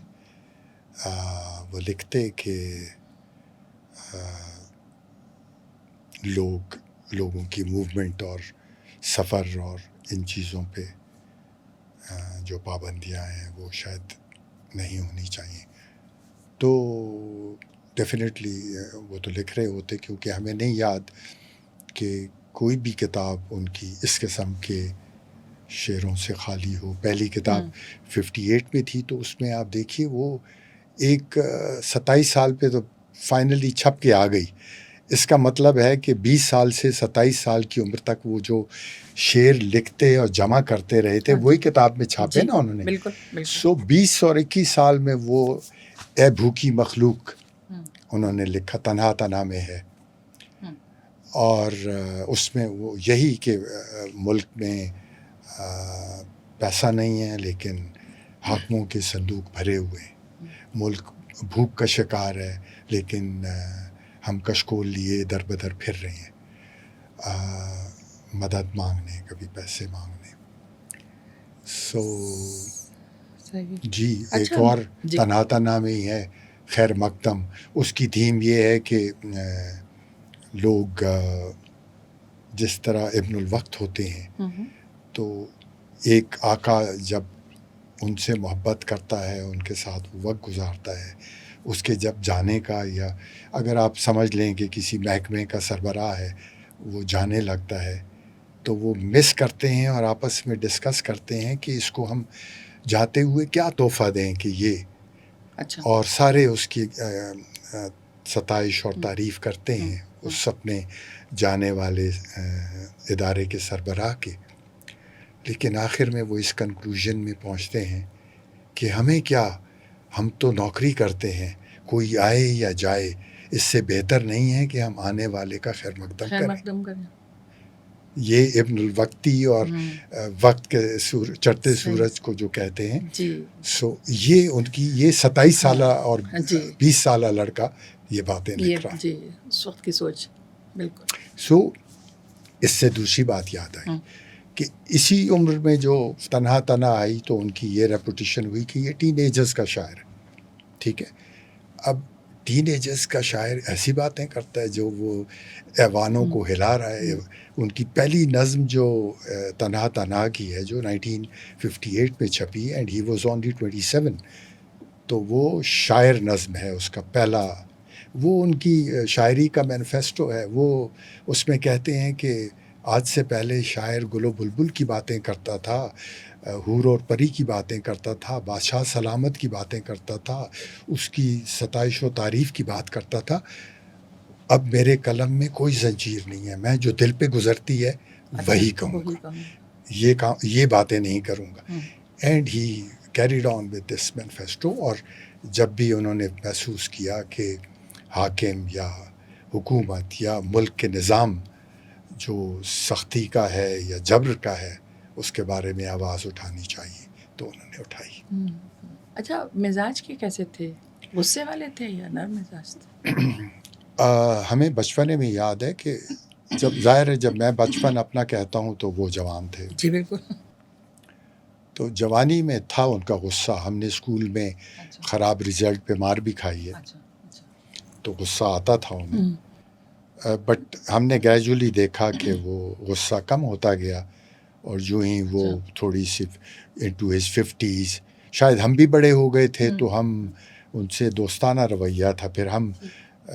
Speaker 1: وہ لکھتے کہ لوگوں کی موومنٹ اور سفر اور ان چیزوں پہ جو پابندیاں ہیں وہ شاید نہیں ہونی چاہیے. تو ڈیفینیٹلی وہ تو لکھ رہے ہوتے، کیونکہ ہمیں نہیں یاد کہ کوئی بھی کتاب ان کی اس قسم کے شعروں سے خالی ہو. پہلی کتاب 58 میں تھی، تو اس میں آپ دیکھیے وہ ایک 27 سال پہ تو فائنلی چھپ کے آ گئی. اس کا مطلب ہے کہ 20 سال سے 27 سال کی عمر تک وہ جو شعر لکھتے اور جمع کرتے رہے تھے وہی کتاب میں چھاپے نا انہوں نے.
Speaker 2: بالکل.
Speaker 1: سو 20 اور 21 سال میں وہ اے بھوکی مخلوق انہوں نے لکھا، تنہا تنہا میں ہے. اور اس میں وہ یہی کہ ملک میں پیسہ نہیں ہے لیکن حاکموں کے صندوق بھرے ہوئے ہیں. ملک بھوک کا شکار ہے لیکن ہم کشکول لیے در بدر پھر رہے ہیں، مدد مانگنے، کبھی پیسے مانگنے. سو جی ایک اور تنہا تنہا میں ہی ہے خیر مقدم. اس کی تھیم یہ ہے کہ لوگ جس طرح ابن الوقت ہوتے ہیں، تو ایک آقا جب ان سے محبت کرتا ہے، ان کے ساتھ وقت گزارتا ہے، اس کے جب جانے کا، یا اگر آپ سمجھ لیں کہ کسی محکمے کا سربراہ ہے وہ جانے لگتا ہے تو وہ مس کرتے ہیں اور آپس میں ڈسکس کرتے ہیں کہ اس کو ہم جاتے ہوئے کیا تحفہ دیں کہ یہ. اور سارے اس کی ستائش اور تعریف کرتے ہیں اس اپنے جانے والے ادارے کے سربراہ کے. لیکن آخر میں وہ اس کنکلوژن میں پہنچتے ہیں کہ ہمیں کیا، ہم تو نوکری کرتے ہیں، کوئی آئے یا جائے اس سے بہتر نہیں ہے کہ ہم آنے والے کا خیر مقدم کریں. یہ ابن الوقتی اور وقت کے چڑھتے سورج کو جو کہتے ہیں. سو یہ ان کی یہ 27 سالہ اور 20 سالہ لڑکا یہ باتیں لکھ رہا.
Speaker 2: اس وقت کی سوچ بالکل.
Speaker 1: سو اس سے دوسری بات یاد آئی کہ اسی عمر میں جو تنہا تنہا آئی تو ان کی یہ ریپوٹیشن ہوئی کہ یہ ٹین ایجرز کا شاعر ہے. ٹھیک ہے، اب ٹین ایجرز کا شاعر ایسی باتیں کرتا ہے جو وہ ایوانوں کو ہلا رہا ہے. ان کی پہلی نظم جو تنہا تنہا کی ہے جو 1958 میں چھپی، اینڈ ہی واز اونلی 27، تو وہ شاعر نظم ہے اس کا پہلا. وہ ان کی شاعری کا مینیفیسٹو ہے. وہ اس میں کہتے ہیں کہ آج سے پہلے شاعر گل و بلبل کی باتیں کرتا تھا، حور اور پری کی باتیں کرتا تھا، بادشاہ سلامت کی باتیں کرتا تھا، اس کی ستائش و تعریف کی بات کرتا تھا. اب میرے قلم میں کوئی زنجیر نہیں ہے، میں جو دل پہ گزرتی ہے وہی کہوں گا، یہ باتیں نہیں کروں گا. And he carried on with this manifesto. اور جب بھی انہوں نے محسوس کیا کہ حاکم یا حکومت یا ملک کے نظام جو سختی کا ہے یا جبر کا ہے اس کے بارے میں آواز اٹھانی چاہیے تو انہوں نے اٹھائی.
Speaker 2: اچھا، مزاج کے کیسے تھے؟ غصے والے تھے یا نرم مزاج تھے؟
Speaker 1: ہمیں بچپنے میں یاد ہے کہ جب ظاہر ہے جب میں بچپن اپنا کہتا ہوں تو وہ جوان تھے.
Speaker 2: جی بالکل.
Speaker 1: تو جوانی میں تھا ان کا غصہ. ہم نے اسکول میں خراب رزلٹ پہ مار بھی کھائی ہے تو غصہ آتا تھا انہیں. بٹ ہم نے گریجولی دیکھا کہ وہ غصہ کم ہوتا گیا اور جو ہی وہ تھوڑی سی انٹو ہز 50s شاید ہم بھی بڑے ہو گئے تھے تو ہم ان سے دوستانہ رویہ تھا. پھر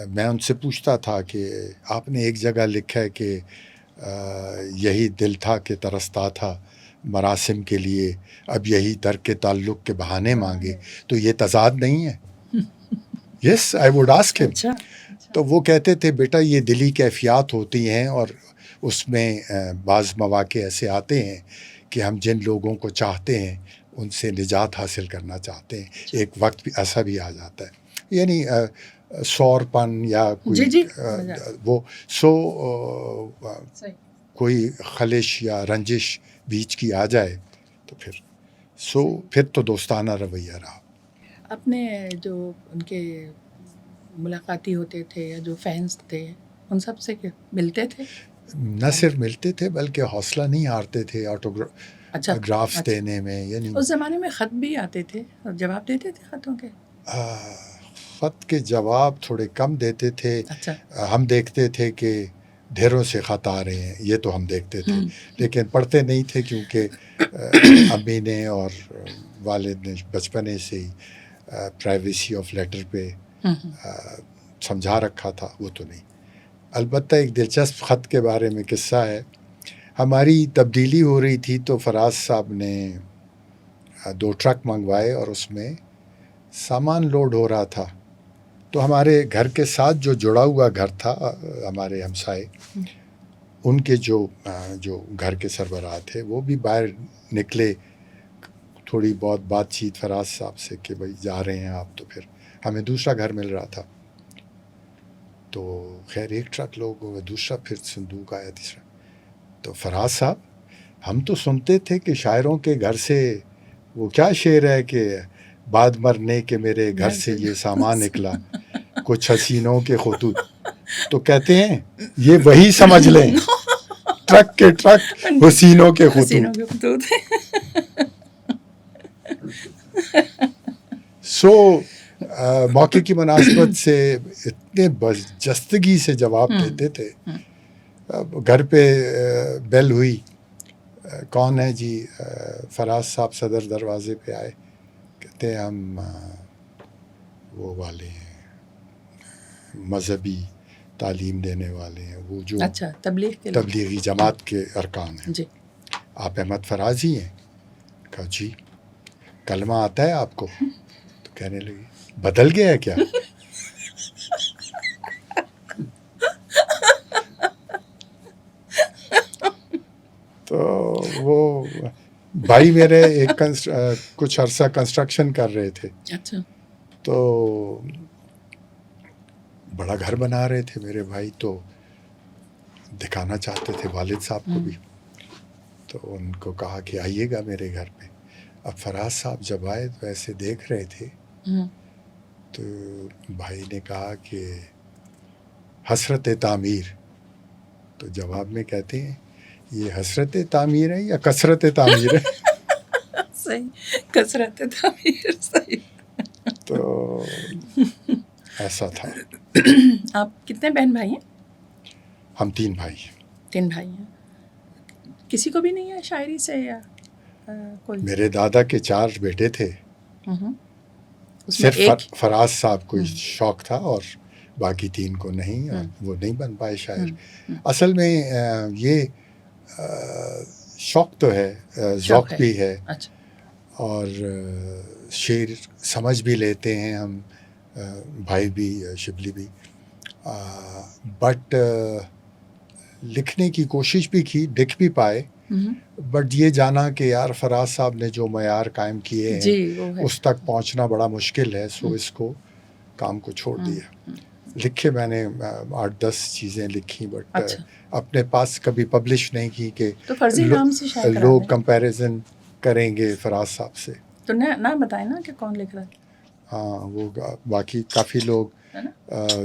Speaker 1: میں ان سے پوچھتا تھا کہ آپ نے ایک جگہ لکھا ہے کہ یہی دل تھا کہ ترستا تھا مراسم کے لیے، اب یہی ترک کے تعلق کے بہانے مانگے، تو یہ تضاد نہیں ہے؟ یس آئی ووڈ آسک ہم. تو وہ کہتے تھے بیٹا یہ دلی کیفیات ہوتی ہیں اور اس میں بعض مواقع ایسے آتے ہیں کہ ہم جن لوگوں کو چاہتے ہیں ان سے نجات حاصل کرنا چاہتے ہیں، ایک وقت بھی ایسا بھی آ جاتا ہے. یعنی سور پن یا کوئی وہ کوئی خلش یا رنجش بیچ کی آ جائے تو پھر تو دوستانہ رویہ رہا.
Speaker 2: اپنے جو ان کے ملاقاتی ہوتے تھے یا جو فینس تھے ان سب سے ملتے تھے؟
Speaker 1: نہ صرف ملتے تھے بلکہ حوصلہ نہیں ہارتے تھے آٹوگرافس دینے میں. یعنی
Speaker 2: اس زمانے میں خط بھی آتے تھے اور جواب دیتے تھے خطوں کے؟
Speaker 1: خط کے جواب تھوڑے کم دیتے تھے. ہم دیکھتے تھے کہ ڈھیروں سے خط آ رہے ہیں، یہ تو ہم دیکھتے تھے لیکن پڑھتے نہیں تھے کیونکہ امی نے اور والد نے بچپنے سے ہی پرائیویسی آف لیٹر پہ سمجھا رکھا تھا، وہ تو نہیں. البتہ ایک دلچسپ خط کے بارے میں قصہ ہے. ہماری تبدیلی ہو رہی تھی تو فراز صاحب نے 2 ٹرک منگوائے اور اس میں سامان لوڈ ہو رہا تھا. تو ہمارے گھر کے ساتھ جو جڑا ہوا گھر تھا، ہمارے ہمسائے ان کے جو گھر کے سربراہ تھے وہ بھی باہر نکلے. تھوڑی بہت بات چیت فراز صاحب سے کہ بھائی جا رہے ہیں آپ، تو پھر ہمیں دوسرا گھر مل رہا تھا. تو خیر ایک ٹرک لوگ ہو گئے، دوسرا پھر صندوق آیا، تیسرا. تو فراز صاحب ہم تو سنتے تھے کہ شاعروں کے گھر سے وہ کیا شعر ہے کہ بعد مرنے کے میرے گھر سے یہ سامان نکلا کچھ حسینوں کے خطوط. تو کہتے ہیں یہ وہی سمجھ لیں، ٹرک کے ٹرک حسینوں کے خطوط. سو موقع کی مناسبت سے اتنے برجستگی سے جواب دیتے تھے. گھر پہ بیل ہوئی، کون ہے جی؟ فراز صاحب صدر دروازے پہ آئے، کہتے ہیں ہم وہ والے ہیں مذہبی تعلیم دینے والے ہیں، وہ جو تبلیغی جماعت کے ارکان ہیں. جی آپ احمد فراز ہی ہیں؟ کہا جی. کلمہ آتا ہے آپ کو؟ تو کہنے لگی بدل گیا ہے کیا؟ تو وہ بھائی میرے ایک کچھ عرصہ کنسٹرکشن کر رہے تھے.
Speaker 2: اچھا.
Speaker 1: تو بڑا گھر بنا رہے تھے میرے بھائی، تو دکھانا چاہتے تھے والد صاحب کو بھی. تو ان کو کہا کہ آئیے گا میرے گھر پہ. اب فراز صاحب جب آئے تو ایسے دیکھ رہے تھے، تو بھائی نے کہا کہ حسرت تعمیر. تو جواب میں کہتے ہیں یہ حسرت تعمیر ہے یا کثرت تعمیر ہے؟
Speaker 2: صحیح، کثرت تعمیر. صحیح.
Speaker 1: تو ایسا تھا.
Speaker 2: آپ کتنے بہن بھائی ہیں؟
Speaker 1: ہم 3 بھائی ہیں.
Speaker 2: 3 بھائی ہیں. کسی کو بھی نہیں ہے شاعری سے یا کوئی؟
Speaker 1: میرے دادا کے 4 بیٹے تھے، صرف فراز صاحب کو شوق تھا اور باقی 3 کو نہیں، اور وہ نہیں بن پائے شاعر. اصل میں یہ شوق تو ہے, ذوق بھی ہے,
Speaker 2: اچھا.
Speaker 1: اور شعر سمجھ بھی لیتے ہیں ہم, بھائی بھی شبلی بھی, بٹ لکھنے کی کوشش بھی کی, لکھ بھی پائے, بٹ یہ جانا کہ یار فراز صاحب نے جو معیار قائم کیے ہیں
Speaker 2: جی وہ ہے.
Speaker 1: اس تک پہنچنا بڑا مشکل ہے, سو اس کو کام کو چھوڑ دیا. لکھے میں نے 8-10 چیزیں لکھی, بٹ
Speaker 2: اچھا.
Speaker 1: اپنے پاس کبھی پبلش نہیں کی کہ
Speaker 2: تو فرضی نام سے شائع کرا
Speaker 1: لوگ
Speaker 2: دیں.
Speaker 1: کمپیریزن کریں گے فراز صاحب سے.
Speaker 2: تو نہ بتائیں نا کہ کون لکھ رہا ہے.
Speaker 1: ہاں, وہ باقی کافی لوگ
Speaker 2: ہے نا.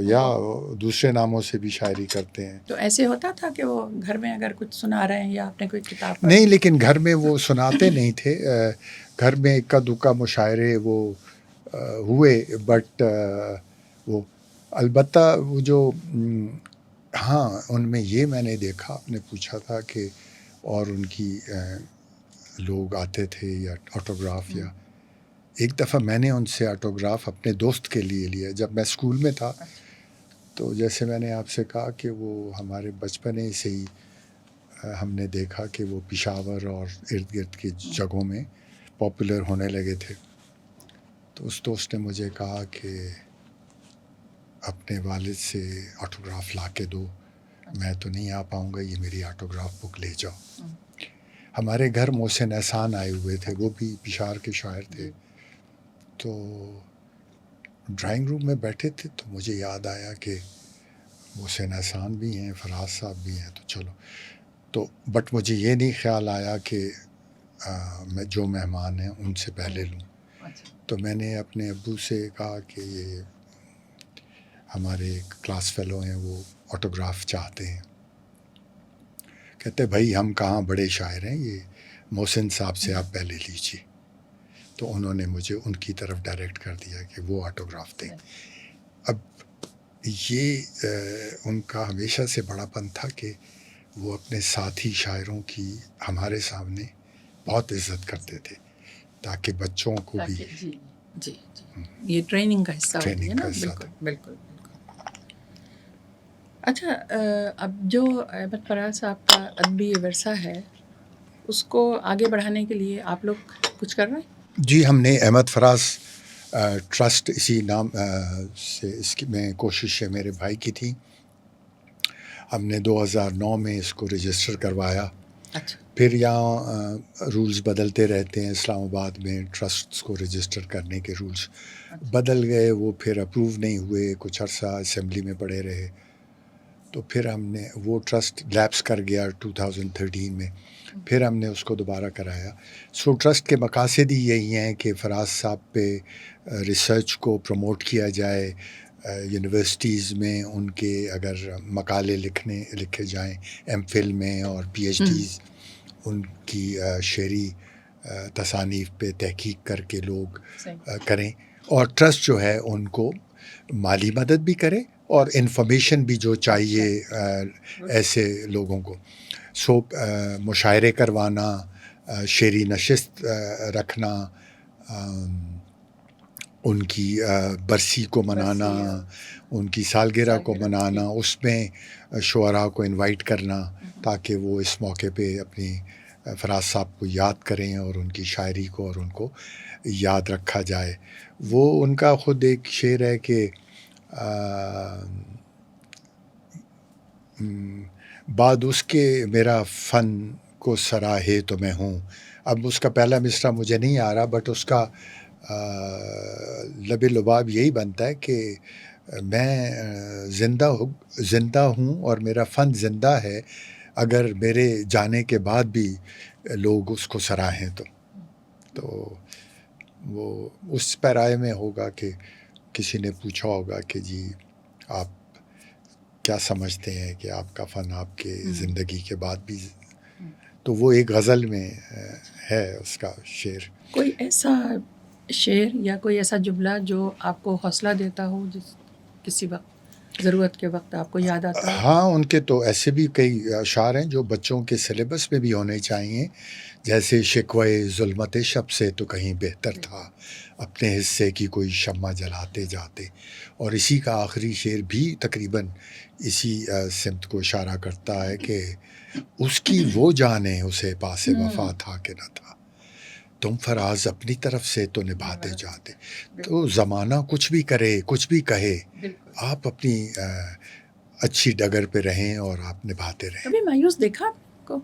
Speaker 1: یا دوسرے ناموں سے بھی شاعری کرتے ہیں.
Speaker 2: تو ایسے ہوتا تھا کہ وہ گھر میں اگر کچھ سنا رہے ہیں یا آپ نے کوئی کتاب پڑھی؟
Speaker 1: نہیں, لیکن گھر میں وہ سناتے نہیں تھے. گھر میں اکا دکا مشاعرے وہ ہوئے, بٹ وہ البتہ وہ جو ہاں ان میں یہ میں نے دیکھا, آپ نے پوچھا تھا کہ اور ان کی لوگ آتے تھے یا آٹوگراف, یا ایک دفعہ میں نے ان سے آٹوگراف اپنے دوست کے لیے لیا جب میں اسکول میں تھا. تو جیسے میں نے آپ سے کہا کہ وہ ہمارے بچپنے سے ہی ہم نے دیکھا کہ وہ پشاور اور ارد گرد کی جگہوں میں پاپولر ہونے لگے تھے. تو اس دوست نے مجھے کہا کہ اپنے والد سے آٹوگراف لا کے دو, میں تو نہیں آ پاؤں گا, یہ میری آٹوگراف بک لے جاؤ. ہمارے گھر محسن احسان آئے ہوئے تھے, وہ بھی پشاور کے شاعر تھے. تو ڈرائنگ روم میں بیٹھے تھے تو مجھے یاد آیا کہ محسن احسان بھی ہیں, فراز صاحب بھی ہیں, تو چلو. تو بٹ مجھے یہ نہیں خیال آیا کہ میں جو مہمان ہیں ان سے پہلے لوں. تو میں نے اپنے ابو سے کہا کہ یہ ہمارے کلاس فیلو ہیں, وہ آٹوگراف چاہتے ہیں. کہتے بھائی ہم کہاں بڑے شاعر ہیں, یہ محسن صاحب سے آپ پہلے لیجیے. تو انہوں نے مجھے ان کی طرف ڈائریکٹ کر دیا کہ وہ آٹوگراف دیں. اب یہ ان کا ہمیشہ سے بڑا پن تھا کہ وہ اپنے ساتھی شاعروں کی ہمارے سامنے بہت عزت کرتے تھے, تاکہ بچوں کو بھی
Speaker 2: جی یہ ٹریننگ کا حصہ ہوتی ہے نا.
Speaker 1: بالکل
Speaker 2: بالکل. اچھا, اب جو احمد فراز صاحب کا ادبی ورثہ ہے اس کو آگے بڑھانے کے لیے آپ لوگ کچھ کر رہے ہیں؟
Speaker 1: جی, ہم نے احمد فراز ٹرسٹ اسی نام سے اس کی میں کوشش ہے میرے بھائی کی تھی. ہم نے 2009 میں اس کو رجسٹر کروایا.
Speaker 2: اچھا.
Speaker 1: پھر یہاں رولز بدلتے رہتے ہیں, اسلام آباد میں ٹرسٹس کو رجسٹر کرنے کے رولز بدل گئے, وہ پھر اپروو نہیں ہوئے, کچھ عرصہ اسمبلی میں پڑے رہے. تو پھر ہم نے وہ ٹرسٹ لیپس کر گیا 2013 میں, پھر ہم نے اس کو دوبارہ کرایا. سو ٹرسٹ کے مقاصد ہی یہی ہیں کہ فراز صاحب پہ ریسرچ کو پروموٹ کیا جائے, یونیورسٹیز میں ان کے اگر مقالے لکھے جائیں ایم فل میں, اور پی ایچ ڈیز ان کی شعری تصانیف پہ تحقیق کر کے لوگ کریں, اور ٹرسٹ جو ہے ان کو مالی مدد بھی کرے اور انفارمیشن بھی جو چاہیے ایسے لوگوں کو. سو مشاعرے کروانا, شعری نشست رکھنا, ان کی برسی کو منانا, ان کی سالگرہ کو منانا, اس میں شعراء کو انوائٹ کرنا تاکہ وہ اس موقع پہ اپنی فراز صاحب کو یاد کریں اور ان کی شاعری کو اور ان کو یاد رکھا جائے. وہ ان کا خود ایک شعر ہے کہ بعد اس کے میرا فن کو سراہے تو میں ہوں. اب اس کا پہلا مصرع مجھے نہیں آ رہا, بٹ اس کا لب لباب یہی بنتا ہے کہ میں زندہ ہوں اور میرا فن زندہ ہے, اگر میرے جانے کے بعد بھی لوگ اس کو سراہیں تو وہ اس پیرائے میں ہوگا کہ کسی نے پوچھا ہوگا کہ جی آپ کیا سمجھتے ہیں کہ آپ کا فن آپ کے زندگی کے بعد بھی, تو وہ ایک غزل میں ہے اس کا شعر.
Speaker 2: کوئی ایسا شعر یا کوئی ایسا جملہ جو آپ کو حوصلہ دیتا ہو کسی وقت؟ ضرورت کے وقت آپ کو یاد آتا ہے؟
Speaker 1: ہاں، ان کے تو ایسے بھی کئی اشعار ہیں جو بچوں کے سلیبس میں بھی ہونے چاہیے، جیسے شکوے ظلمت شب سے تو کہیں بہتر تھا، اپنے حصے کی کوئی شمع جلاتے جاتے. اور اسی کا آخری شعر بھی تقریباً اسی سمت کو اشارہ کرتا ہے کہ اس کی وہ جانے اسے پاس وفا تھا کہ نہ تھا، تم فراز اپنی طرف سے تو نبھاتے جاتے. تو زمانہ کچھ بھی کرے، کچھ بھی کہے، آپ اپنی اچھی ڈگر پہ رہیں اور آپ نبھاتے رہیں.
Speaker 2: کبھی مایوس دیکھا آپ کو؟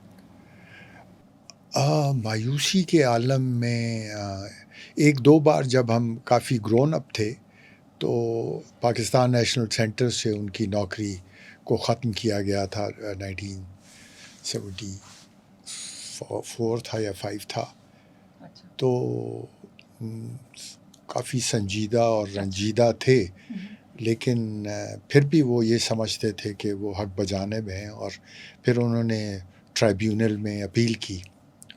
Speaker 1: مایوسی کے عالم میں ایک دو بار جب ہم کافی گرون اپ تھے تو پاکستان نیشنل سینٹر سے ان کی نوکری کو ختم کیا گیا تھا. 1974 تھا یا 5 تھا. تو کافی سنجیدہ اور رنجیدہ تھے، لیکن پھر بھی وہ یہ سمجھتے تھے کہ وہ حق بجانب ہیں، اور پھر انہوں نے ٹرائیبیونل میں اپیل کی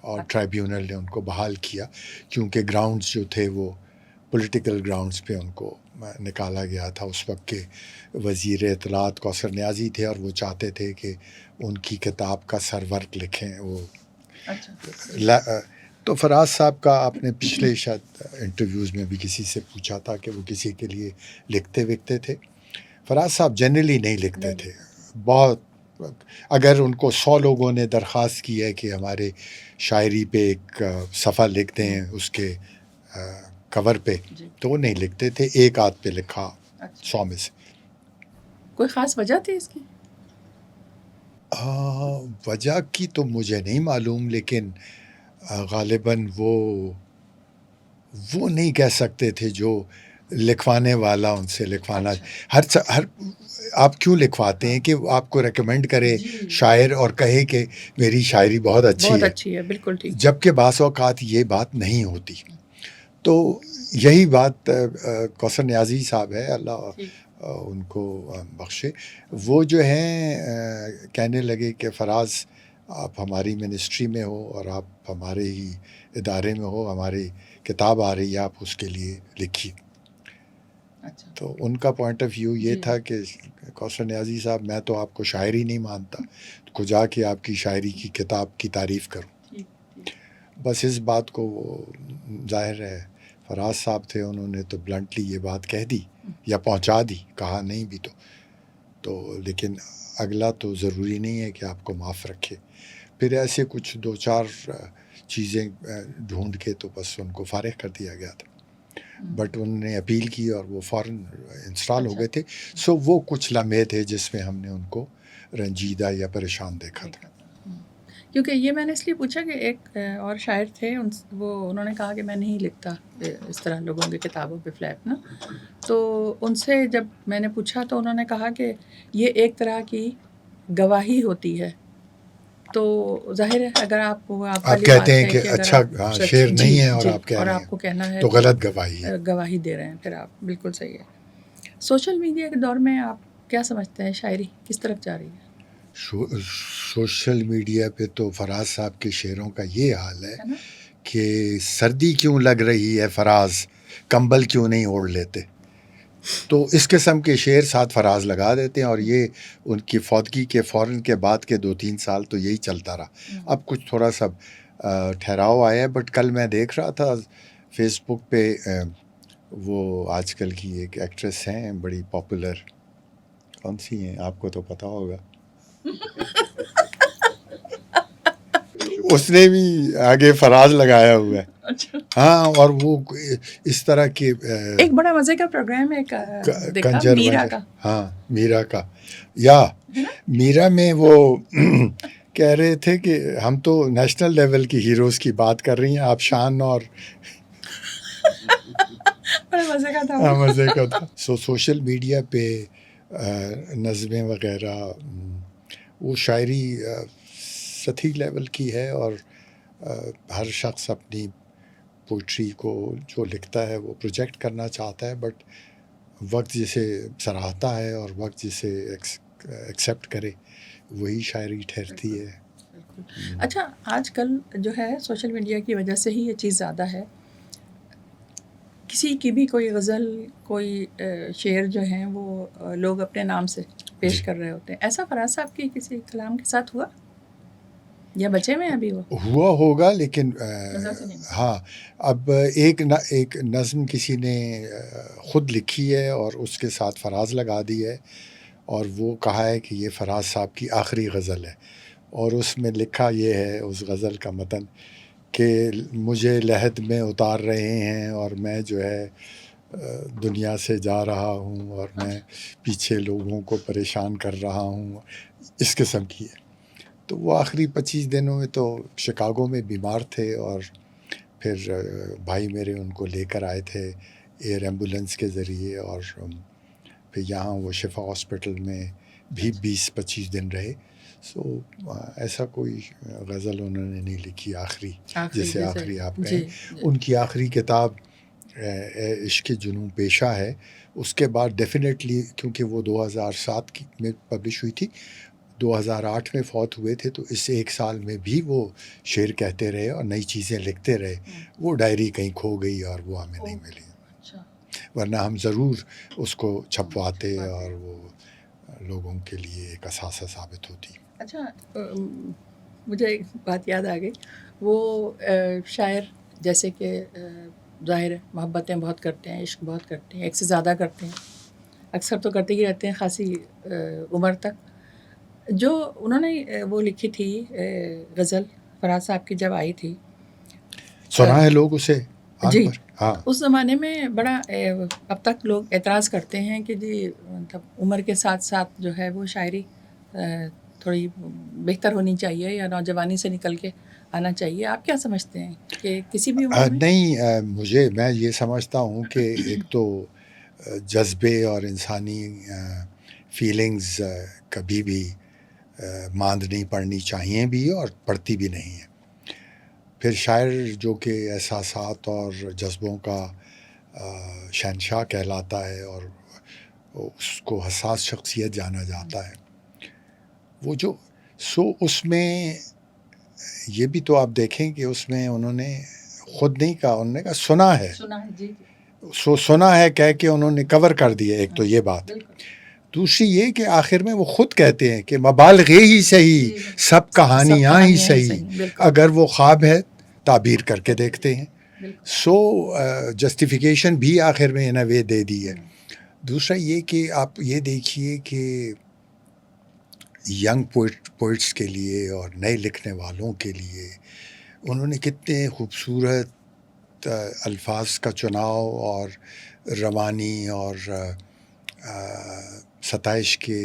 Speaker 1: اور ٹرائیبیونل نے ان کو بحال کیا، کیونکہ گراؤنڈز جو تھے وہ پولیٹیکل گراؤنڈز پہ ان کو نکالا گیا تھا. اس وقت کے وزیر اطلاعات کوثر نیازی تھے اور وہ چاہتے تھے کہ ان کی کتاب کا سرورق لکھیں وہ. تو فراز صاحب کا آپ نے پچھلے شاید انٹرویوز میں بھی کسی سے پوچھا تھا کہ وہ کسی کے لیے لکھتے وکھتے تھے. فراز صاحب جنرلی نہیں لکھتے تھے. بہت اگر ان کو 100 لوگوں نے درخواست کی ہے کہ ہمارے شاعری پہ ایک صفحہ لکھ دیں اس کے کور پہ، تو وہ نہیں لکھتے تھے. ایک آدھ پہ لکھا 100 میں سے.
Speaker 2: کوئی خاص وجہ تھی اس کی؟
Speaker 1: وجہ کی تو مجھے نہیں معلوم، لیکن غالباً وہ نہیں کہہ سکتے تھے جو لکھوانے والا ان سے لکھوانا. ہر آپ کیوں لکھواتے ہیں کہ آپ کو ریکمینڈ کرے شاعر اور کہے کہ میری شاعری بہت اچھی ہے.
Speaker 2: بالکل ٹھیک.
Speaker 1: جبکہ بعض اوقات یہ بات نہیں ہوتی. تو یہی بات کوثر نیازی صاحب ہے، اللہ ان کو بخشے، وہ جو ہیں کہنے لگے کہ فراز آپ ہماری منسٹری میں ہو اور آپ ہمارے ہی ادارے میں ہو، ہماری کتاب آ رہی ہے، آپ اس کے لیے لکھیے. تو ان کا پوائنٹ آف ویو یہ تھا کہ کوثر نیازی صاحب میں تو آپ کو شاعر ہی نہیں مانتا، تو جا کے آپ کی شاعری کی کتاب کی تعریف کروں. بس اس بات کو ظاہر ہے فراز صاحب تھے، انہوں نے تو بلنٹلی یہ بات کہہ دی یا پہنچا دی، کہا نہیں بھی تو لیکن اگلا تو ضروری نہیں ہے کہ آپ کو معاف رکھے. پھر ایسے کچھ 2-4 چیزیں ڈھونڈ کے تو بس ان کو فارغ کر دیا گیا تھا. بٹ انہوں نے اپیل کی اور وہ فوراً انسٹال ہو گئے تھے. سو وہ کچھ لمحے تھے جس میں ہم نے ان کو رنجیدہ یا پریشان دیکھا تھا.
Speaker 2: کیونکہ یہ میں نے اس لیے پوچھا کہ ایک اور شاعر تھے، انہوں نے کہا کہ میں نہیں لکھتا اس طرح لوگوں کی کتابوں پہ فلیپ نا. تو ان سے جب میں نے پوچھا تو انہوں نے کہا کہ یہ ایک طرح کی گواہی ہوتی ہے. تو ظاہر ہے اگر آپ
Speaker 1: کہتے ہیں کہ اچھا شعر نہیں ہے اور آپ
Speaker 2: اور آپ کو کہنا ہے
Speaker 1: تو غلط گواہی ہے،
Speaker 2: گواہی دے رہے ہیں، پھر آپ بالکل صحیح ہے. سوشل میڈیا کے دور میں آپ کیا سمجھتے ہیں شاعری کس طرف جا رہی ہے؟
Speaker 1: سوشل میڈیا پہ تو فراز صاحب کے شعروں کا یہ حال ہے کہ سردی کیوں لگ رہی ہے فراز، کمبل کیوں نہیں اوڑھ لیتے. تو اس قسم کے شعر ساتھ فراز لگا دیتے ہیں، اور یہ ان کی فوتگی کے فوراً کے بعد کے 2-3 سال تو یہی چلتا رہا. اب کچھ تھوڑا سا ٹھہراؤ آیا ہے. بٹ کل میں دیکھ رہا تھا فیس بک پہ، وہ آج کل کی ایک ایکٹریس ہیں بڑی پاپولر، کون سی ہیں آپ کو تو پتہ ہوگا، اس نے بھی آگے فراز لگایا ہوا ہے. ہاں، اور وہ اس طرح کے
Speaker 2: ایک بڑا مزے کا پروگرام ہے
Speaker 1: کنجر
Speaker 2: میرا کا.
Speaker 1: ہاں میرا کا، یا میرا میں وہ کہہ رہے تھے کہ ہم تو نیشنل لیول کی ہیروز کی بات کر رہی ہیں، آپ شان اور مزے کا تھا. سوشل میڈیا پہ نظمیں وغیرہ، وہ شاعری سطحی لیول کی ہے، اور ہر شخص اپنی پوئٹری کو جو لکھتا ہے وہ پروجیکٹ کرنا چاہتا ہے. بٹ وقت جسے سراہتا ہے اور وقت جسے ایکسیپٹ کرے وہی شاعری ٹھہرتی ہے.
Speaker 2: اچھا، آج کل جو ہے سوشل میڈیا کی وجہ سے ہی یہ چیز زیادہ ہے کسی کی بھی کوئی غزل کوئی شعر جو ہیں وہ لوگ اپنے نام سے پیش کر رہے ہوتے ہیں. ایسا فراز صاحب کی کسی کلام کے ساتھ ہوا یا بچے میں ابھی وہ
Speaker 1: ہوا ہوگا لیکن
Speaker 2: نظر سے نہیں؟
Speaker 1: ہاں اب ایک نظم کسی نے خود لکھی ہے اور اس کے ساتھ فراز لگا دی ہے اور وہ کہا ہے کہ یہ فراز صاحب کی آخری غزل ہے اور اس میں لکھا یہ ہے اس غزل کا متن کہ مجھے لحد میں اتار رہے ہیں اور میں جو ہے دنیا سے جا رہا ہوں اور میں پیچھے لوگوں کو پریشان کر رہا ہوں، اس قسم کی ہے. تو وہ آخری 25 دنوں میں تو شکاگو میں بیمار تھے اور پھر بھائی میرے ان کو لے کر آئے تھے ایئر ایمبولنس کے ذریعے اور پھر یہاں وہ شفا ہاسپٹل میں بھی 20-25 دن رہے. سو ایسا کوئی غزل انہوں نے نہیں لکھی آخری جیسے آخری آپ کہیں. ان کی آخری کتاب عشق جنوں پیشہ ہے. اس کے بعد ڈیفینیٹلی کیونکہ وہ 2007 میں پبلش ہوئی تھی، 2008 میں فوت ہوئے تھے، تو اس ایک سال میں بھی وہ شعر کہتے رہے اور نئی چیزیں لکھتے رہے. وہ ڈائری کہیں کھو گئی اور وہ ہمیں نہیں ملی، ورنہ ہم ضرور اس کو چھپواتے اور وہ لوگوں کے لیے ایک اثاثہ ثابت ہوتی.
Speaker 2: اچھا، مجھے ایک بات یاد آ گئی. وہ شاعر جیسے کہ ظاہر ہے محبتیں بہت کرتے ہیں، عشق بہت کرتے ہیں، ایک سے زیادہ کرتے ہیں، اکثر تو کرتے ہی رہتے ہیں خاصی عمر تک. جو انہوں نے وہ لکھی تھی غزل فراز صاحب کی جب آئی تھی،
Speaker 1: سنا ہے لوگ اسے
Speaker 2: جی
Speaker 1: پر. ہاں
Speaker 2: اس زمانے میں بڑا اب تک لوگ اعتراض کرتے ہیں کہ جی مطلب عمر کے ساتھ ساتھ جو ہے وہ شاعری تھوڑی بہتر ہونی چاہیے یا نوجوانی سے نکل کے آنا چاہیے. آپ کیا سمجھتے ہیں کہ کسی بھی عمر میں؟
Speaker 1: نہیں، میں یہ سمجھتا ہوں کہ ایک تو جذبے اور انسانی فیلنگز کبھی بھی ماند نہیں پڑنی چاہیے بھی اور پڑتی بھی نہیں ہیں. پھر شاعر جو کہ احساسات اور جذبوں کا شہنشاہ کہلاتا ہے اور اس کو حساس شخصیت جانا جاتا ہے، وہ جو اس میں یہ بھی تو آپ دیکھیں کہ اس میں انہوں نے خود نہیں کہا، انہوں نے کہا سنا ہے.
Speaker 2: جی
Speaker 1: سنا ہے کہہ کے انہوں نے کور کر دیا. ایک تو یہ بات. دوسری یہ کہ آخر میں وہ خود کہتے ہیں کہ مبالغے ہی صحیح، سب کہانیاں ہی صحیح، اگر وہ خواب ہے تعبیر کر کے دیکھتے ہیں. جسٹیفیکیشن بھی آخر میں انہیں وے دے دی ہے. دوسرا یہ کہ آپ یہ دیکھیے کہ ینگ پوئٹس کے لیے اور نئے لکھنے والوں کے لیے انہوں نے کتنے خوبصورت الفاظ کا چناؤ اور روانی اور ستائش کے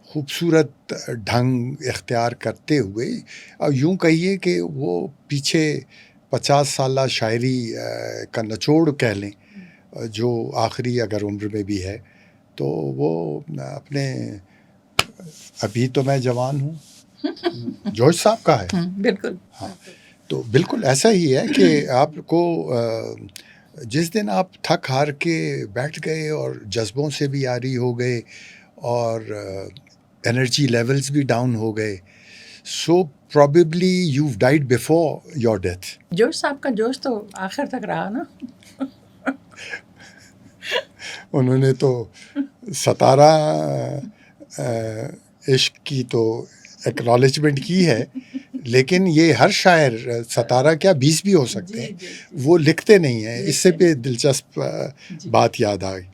Speaker 1: خوبصورت ڈھنگ اختیار کرتے ہوئے یوں کہیے کہ وہ پیچھے 50 سالہ شاعری کا نچوڑ کہہ لیں جو آخری اگر عمر میں بھی ہے تو وہ اپنے ابھی تو میں جوان ہوں جورج صاحب کا ہے.
Speaker 2: بالکل.
Speaker 1: ہاں تو بالکل ایسا ہی ہے کہ آپ کو جس دن آپ تھک ہار کے بیٹھ گئے اور جذبوں سے بھی عاری ہو گئے اور انرجی لیولز بھی ڈاؤن ہو گئے، so probably you died before your death.
Speaker 2: George صاحب کا جوش تو آخر تک رہا نا.
Speaker 1: انہوں نے تو ستارہ عشق کی تو ایکنالجمنٹ کی ہے، لیکن یہ ہر شاعر ستارہ کیا 20 بھی ہو سکتے ہیں، وہ لکھتے نہیں ہیں. اس سے بھی دلچسپ بات یاد آ گئی.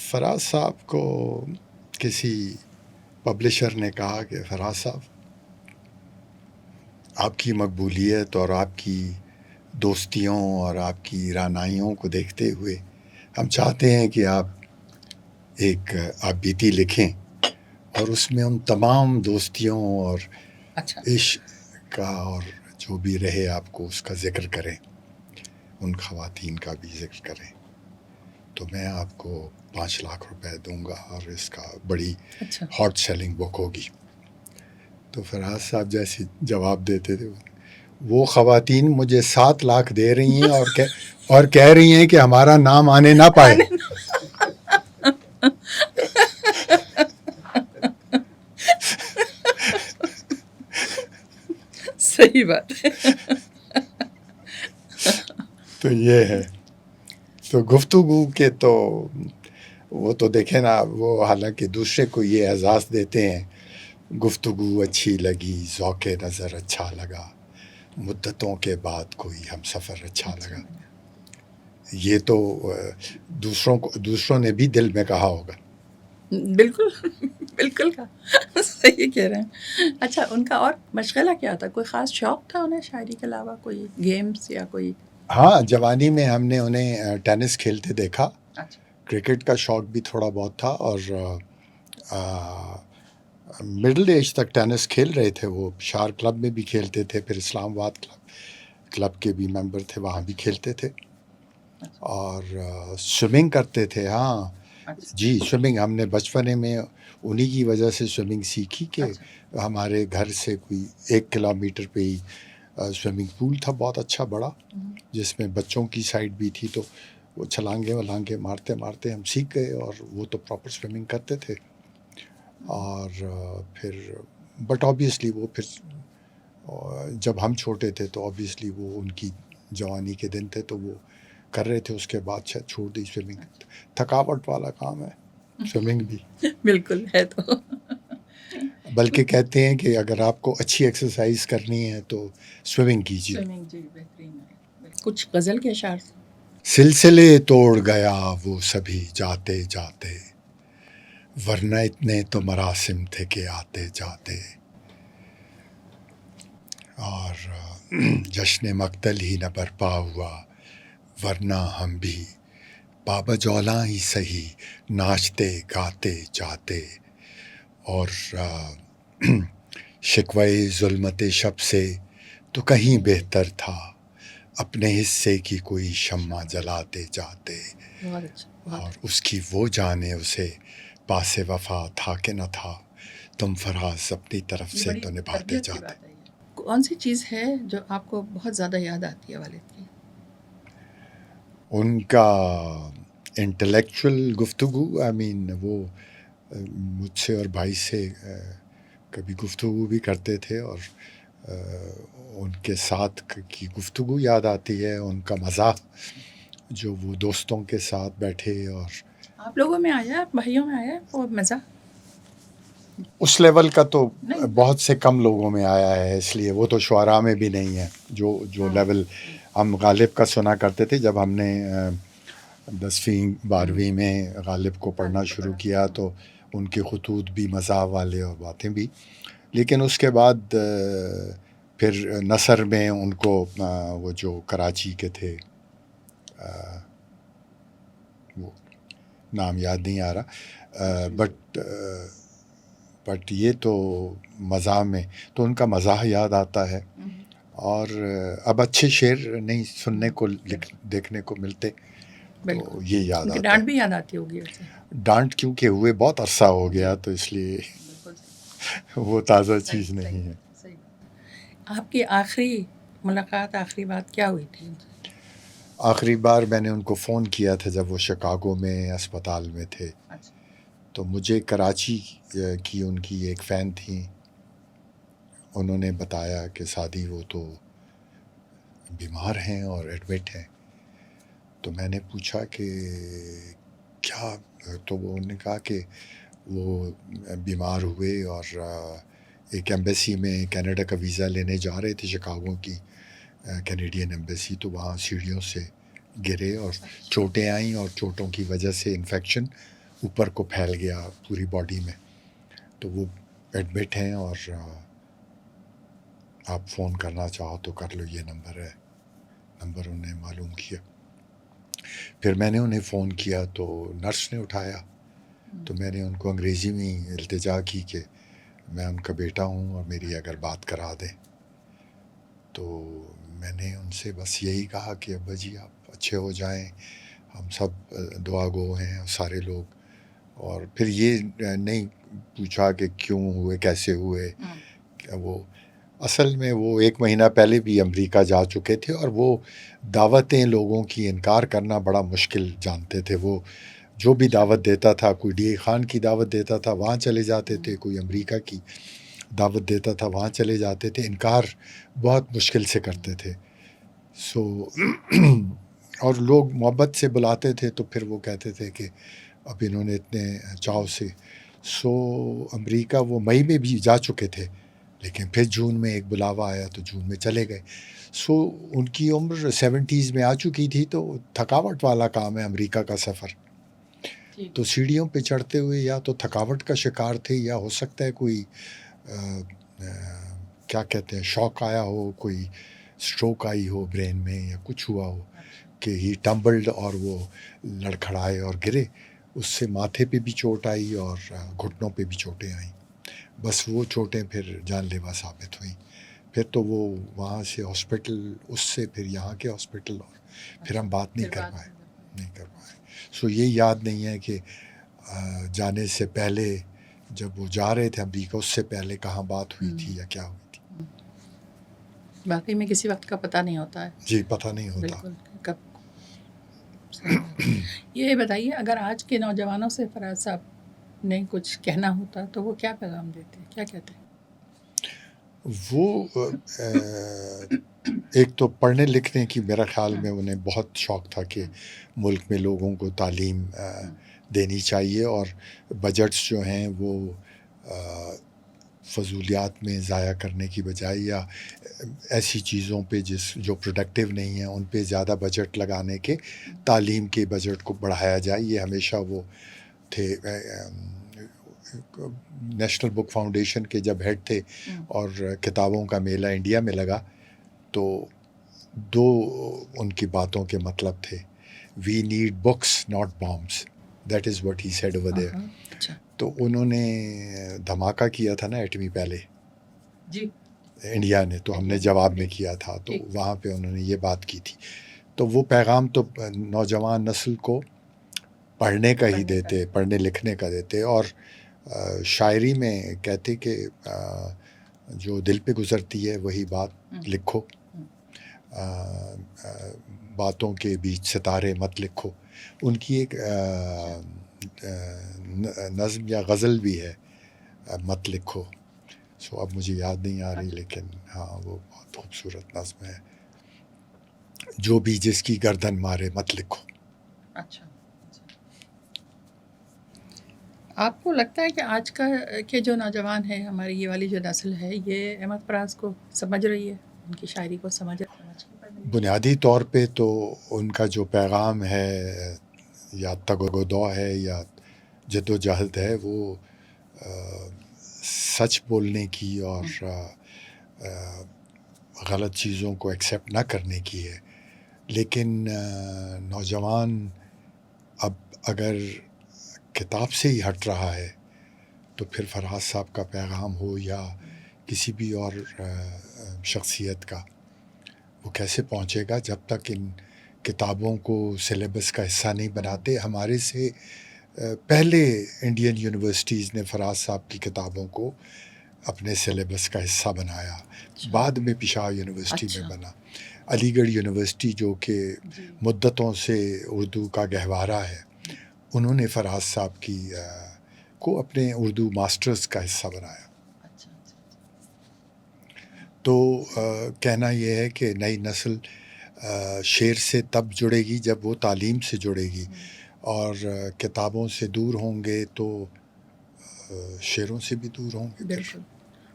Speaker 1: فراز صاحب کو کسی پبلشر نے کہا کہ فراز صاحب، آپ کی مقبولیت اور آپ کی دوستیوں اور آپ کی رعنائیوں کو دیکھتے ہوئے ہم چاہتے ہیں کہ آپ ایک آپ بیتی لکھیں اور اس میں ان تمام دوستیوں اور عشق کا اور جو بھی رہے آپ کو اس کا ذکر کریں، ان خواتین کا بھی ذکر کریں. تو میں آپ کو 5 لاکھ روپے دوں گا اور اس کا بڑی ہاٹ سیلنگ بک ہوگی. تو فراز صاحب جیسے جواب دیتے تھے، وہ خواتین مجھے 7 لاکھ دے رہی ہیں اور کہہ رہی ہیں کہ ہمارا نام آنے نہ پائے.
Speaker 2: صحیح بات ہے.
Speaker 1: تو یہ ہے. تو گفتگو کے تو وہ تو دیکھیں نا، وہ حالانکہ دوسرے کو یہ اعزاز دیتے ہیں، گفتگو اچھی لگی، ذوق نظر اچھا لگا، مدتوں کے بعد کوئی ہم سفر اچھا لگا. یہ تو دوسروں نے بھی دل میں کہا ہوگا.
Speaker 2: بالکل بالکل کا صحیح کہہ رہے ہیں. اچھا، ان کا اور مشغلہ کیا تھا؟ کوئی خاص شوق تھا انہیں شاعری کے علاوہ؟ کوئی گیمز یا کوئی؟
Speaker 1: ہاں، جوانی میں ہم نے انہیں ٹینس کھیلتے دیکھا.
Speaker 2: اچھا.
Speaker 1: کرکٹ کا شوق بھی تھوڑا بہت تھا، اور مڈل ایج تک ٹینس کھیل رہے تھے. وہ شار کلب میں بھی کھیلتے تھے، پھر اسلام آباد کلب کے بھی ممبر تھے، وہاں بھی کھیلتے تھے. اور سوئمنگ کرتے تھے. ہاں جی، سوئمنگ ہم نے بچپنے میں انہی کی وجہ سے سوئمنگ سیکھی کہ ہمارے گھر سے کوئی 1 کلومیٹر پہ ہی سوئمنگ پول تھا، بہت اچھا بڑا، جس میں بچوں کی سائڈ بھی تھی. تو وہ چھلانگے مارتے مارتے ہم سیکھ گئے، اور وہ تو پراپر سوئمنگ کرتے تھے. اور پھر بٹ آبویسلی وہ پھر جب ہم چھوٹے تھے تو آبویسلی وہ ان کی جوانی کے دن تھے، تو وہ کر رہے تھے. اس کے بعد شاید چھوڑ دی سوئمنگ. تھکاوٹ والا کام ہے سوئمنگ بھی.
Speaker 2: بالکل ہے. تو
Speaker 1: بلکہ کہتے ہیں کہ اگر آپ کو اچھی ایکسرسائز کرنی ہے تو سوئمنگ کیجیے.
Speaker 2: جی بہترین ہے. کچھ غزل کے اشعار؟
Speaker 1: سلسلے توڑ گیا وہ سبھی جاتے جاتے، ورنہ اتنے تو مراسم تھے کہ آتے جاتے. اور جشن مقتل ہی نہ برپا ہوا، ورنہ ہم بھی بابجولاں ہی سہی ناچتے گاتے جاتے. اور شکوے ظلمت شب سے تو کہیں بہتر تھا، اپنے حصے کی کوئی شمع جلاتے جاتے.
Speaker 2: بہت اچھا.
Speaker 1: اور اس کی وہ جانے اسے پاس وفا تھا کہ نہ تھا، تم فراز اپنی طرف سے تو نبھاتے جاتے.
Speaker 2: کون سی چیز ہے جو آپ کو بہت زیادہ یاد آتی ہے والد کی؟
Speaker 1: ان کا انٹلیکچوئل گفتگو. وہ مجھ سے اور بھائی سے کبھی گفتگو بھی کرتے تھے، اور ان کے ساتھ کی گفتگو یاد آتی ہے. ان کا مزاح، جو وہ دوستوں کے ساتھ بیٹھے. اور
Speaker 2: آپ لوگوں میں آیا، بھائیوں میں آیا وہ مزاح؟
Speaker 1: اس لیول کا تو بہت سے کم لوگوں میں آیا ہے، اس لیے وہ تو شعراء میں بھی نہیں ہے. جو لیول ہم غالب کا سنا کرتے تھے، جب ہم نے 10ویں 12ویں میں غالب کو پڑھنا شروع کیا تو ان کے خطوط بھی مزاح والے اور باتیں بھی. لیکن اس کے بعد پھر نثر میں ان کو وہ جو کراچی کے تھے، وہ نام یاد نہیں آ رہا، بٹ یہ تو مزاح میں تو ان کا مزاح یاد آتا ہے. اور اب اچھے شعر نہیں سننے کو دیکھنے کو ملتے، تو یہ یاد آتا ہے.
Speaker 2: ڈانٹ بھی یاد آتی ہوگی.
Speaker 1: ڈانٹ کیونکہ ہوئے بہت عرصہ ہو گیا، تو اس لیے وہ تازہ چیز نہیں ہے.
Speaker 2: آپ کی آخری ملاقات، آخری بات کیا ہوئی تھی؟
Speaker 1: آخری بار میں نے ان کو فون کیا تھا جب وہ شکاگو میں اسپتال میں تھے. تو مجھے کراچی کی ان کی ایک فین تھیں، انہوں نے بتایا کہ سعدی وہ تو بیمار ہیں اور ایڈمٹ ہیں. تو میں نے پوچھا کہ کیا؟ تو وہ انہوں نے کہا کہ وہ بیمار ہوئے اور ایک ایمبیسی میں کینیڈا کا ویزا لینے جا رہے تھے، شکاگو کی کینیڈین ایمبیسی. تو وہاں سیڑھیوں سے گرے اور چوٹیں آئیں، اور چوٹوں کی وجہ سے انفیکشن اوپر کو پھیل گیا پوری باڈی میں. تو وہ ایڈمٹ ہیں، اور آپ فون کرنا چاہو تو کر لو، یہ نمبر ہے. نمبر انہیں معلوم کیا. پھر میں نے انہیں فون کیا تو نرس نے اٹھایا. تو میں نے ان کو انگریزی میں التجا کی کہ میں ان کا بیٹا ہوں اور میری اگر بات کرا دیں. تو میں نے ان سے بس یہی کہا کہ ابا جی آپ اچھے ہو جائیں، ہم سب دعا گو ہیں سارے لوگ. اور پھر یہ نہیں پوچھا کہ کیوں ہوئے، کیسے ہوئے. وہ اصل میں وہ 1 مہینہ پہلے بھی امریکہ جا چکے تھے، اور وہ دعوتیں لوگوں کی انکار کرنا بڑا مشکل جانتے تھے. وہ جو بھی دعوت دیتا تھا، کوئی ڈی اے خان کی دعوت دیتا تھا وہاں چلے جاتے تھے، کوئی امریکہ کی دعوت دیتا تھا وہاں چلے جاتے تھے. انکار بہت مشکل سے کرتے تھے. سو اور لوگ محبت سے بلاتے تھے تو پھر وہ کہتے تھے کہ اب انہوں نے اتنے چاؤ سے. سو امریکہ وہ مئی میں بھی جا چکے تھے لیکن پھر جون میں ایک بلاوا آیا تو جون میں چلے گئے. سو ان کی عمر 70s میں آ چکی تھی تو تھکاوٹ والا کام ہے امریکہ کا سفر. تو سیڑھیوں پہ چڑھتے ہوئے یا تو تھکاوٹ کا شکار تھے یا ہو سکتا ہے کوئی کیا کہتے ہیں شوق آیا ہو, کوئی اسٹروک آئی ہو برین میں یا کچھ ہوا ہو کہ ہی ٹمبلڈ اور وہ لڑکھڑائے اور گرے. اس سے ماتھے پہ بھی چوٹ آئی اور گھٹنوں پہ بھی چوٹیں آئیں. بس وہ چوٹیں پھر جان لیوا ثابت ہوئیں. پھر تو وہ وہاں سے ہاسپٹل, اس سے پھر یہاں کے ہاسپٹل, اور پھر ہم بات نہیں کر پائے. سو یہ یاد نہیں ہے کہ جانے سے پہلے جب وہ جا رہے تھے امریکہ اس سے پہلے کہاں بات ہوئی تھی یا کیا ہوئی تھی.
Speaker 2: باقی میں کسی وقت کا پتہ نہیں ہوتا ہے.
Speaker 1: جی پتہ نہیں ہوتا.
Speaker 2: بالکل کب. یہ بتائیے اگر آج کے نوجوانوں سے فراز صاحب نے کچھ کہنا ہوتا تو وہ کیا پیغام دیتے, کیا کہتے ہیں؟
Speaker 1: وہ ایک تو پڑھنے لکھنے کی میرا خیال میں انہیں بہت شوق تھا کہ ملک میں لوگوں کو تعلیم دینی چاہیے اور بجٹس جو ہیں وہ فضولیات میں ضائع کرنے کی بجائے یا ایسی چیزوں پہ جو پروڈکٹیو نہیں ہیں ان پہ زیادہ بجٹ لگانے کے تعلیم کے بجٹ کو بڑھایا جائے. یہ ہمیشہ وہ تھے. نیشنل بک فاؤنڈیشن کے جب ہیڈ تھے اور کتابوں کا میلہ انڈیا میں لگا تو دو ان کی باتوں کے مطلب تھے. We need books not bombs, that is what he said over there. تو انہوں نے دھماکہ کیا تھا نا ایٹمی پہلے
Speaker 2: جی
Speaker 1: انڈیا نے, تو ہم نے جواب میں کیا تھا, تو وہاں پہ انہوں نے یہ بات کی تھی. تو وہ پیغام تو نوجوان نسل کو پڑھنے کا ہی دیتے, پڑھنے لکھنے کا دیتے. اور شاعری میں کہتے کہ جو دل پہ گزرتی ہے وہی بات لکھو, باتوں کے بیچ ستارے مت لکھو. ان کی ایک نظم یا غزل بھی ہے, مت لکھو. سو اب مجھے یاد نہیں آ رہی لیکن ہاں وہ بہت خوبصورت نظم ہے. جو بھی جس کی گردن مارے مت لکھو.
Speaker 2: اچھا, آپ کو لگتا ہے کہ آج کا کے جو نوجوان ہیں, ہماری یہ والی جو نسل ہے, یہ احمد فراز کو سمجھ رہی ہے, ان کی شاعری کو سمجھ رہی ہے؟
Speaker 1: بنیادی طور پہ تو ان کا جو پیغام ہے یا تگودو ہے یا جد و جہد ہے وہ سچ بولنے کی اور غلط چیزوں کو ایکسیپٹ نہ کرنے کی ہے. لیکن نوجوان اب اگر کتاب سے ہی ہٹ رہا ہے تو پھر فراز صاحب کا پیغام ہو یا کسی بھی اور شخصیت کا, وہ کیسے پہنچے گا جب تک ان کتابوں کو سلیبس کا حصہ نہیں بناتے. ہمارے سے پہلے انڈین یونیورسٹیز نے فراز صاحب کی کتابوں کو اپنے سلیبس کا حصہ بنایا, بعد میں پشاور یونیورسٹی میں بنا. علی گڑھ یونیورسٹی جو کہ مدتوں سے اردو کا گہوارہ ہے, انہوں نے فراز صاحب کی کو اپنے اردو ماسٹرز کا حصہ بنایا. تو کہنا یہ ہے کہ نئی نسل شعر سے تب جڑے گی جب وہ تعلیم سے جڑے گی, اور کتابوں سے دور ہوں گے تو شعروں سے بھی دور ہوں گے.
Speaker 2: بالکل,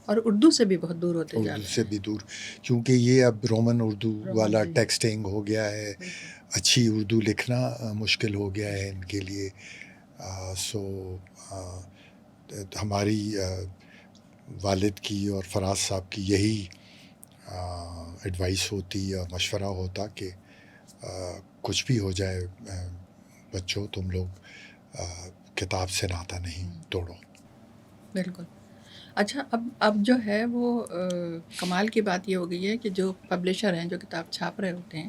Speaker 2: اور اردو سے بھی بہت دور ہوتے جا رہے ہیں.
Speaker 1: اردو سے بھی دور, کیونکہ یہ اب رومن اردو والا ٹیکسٹنگ ہو گیا ہے, اچھی اردو لکھنا مشکل ہو گیا ہے ان کے لیے. سو ہماری والد کی اور فراز صاحب کی یہی ایڈوائس ہوتی اور مشورہ ہوتا کہ کچھ بھی ہو جائے بچوں, تم لوگ کتاب سے ناتا نہیں توڑو.
Speaker 2: بالکل. اچھا, اب جو ہے وہ کمال کی بات یہ ہو گئی ہے کہ جو پبلشر ہیں جو کتاب چھاپ رہے ہوتے ہیں,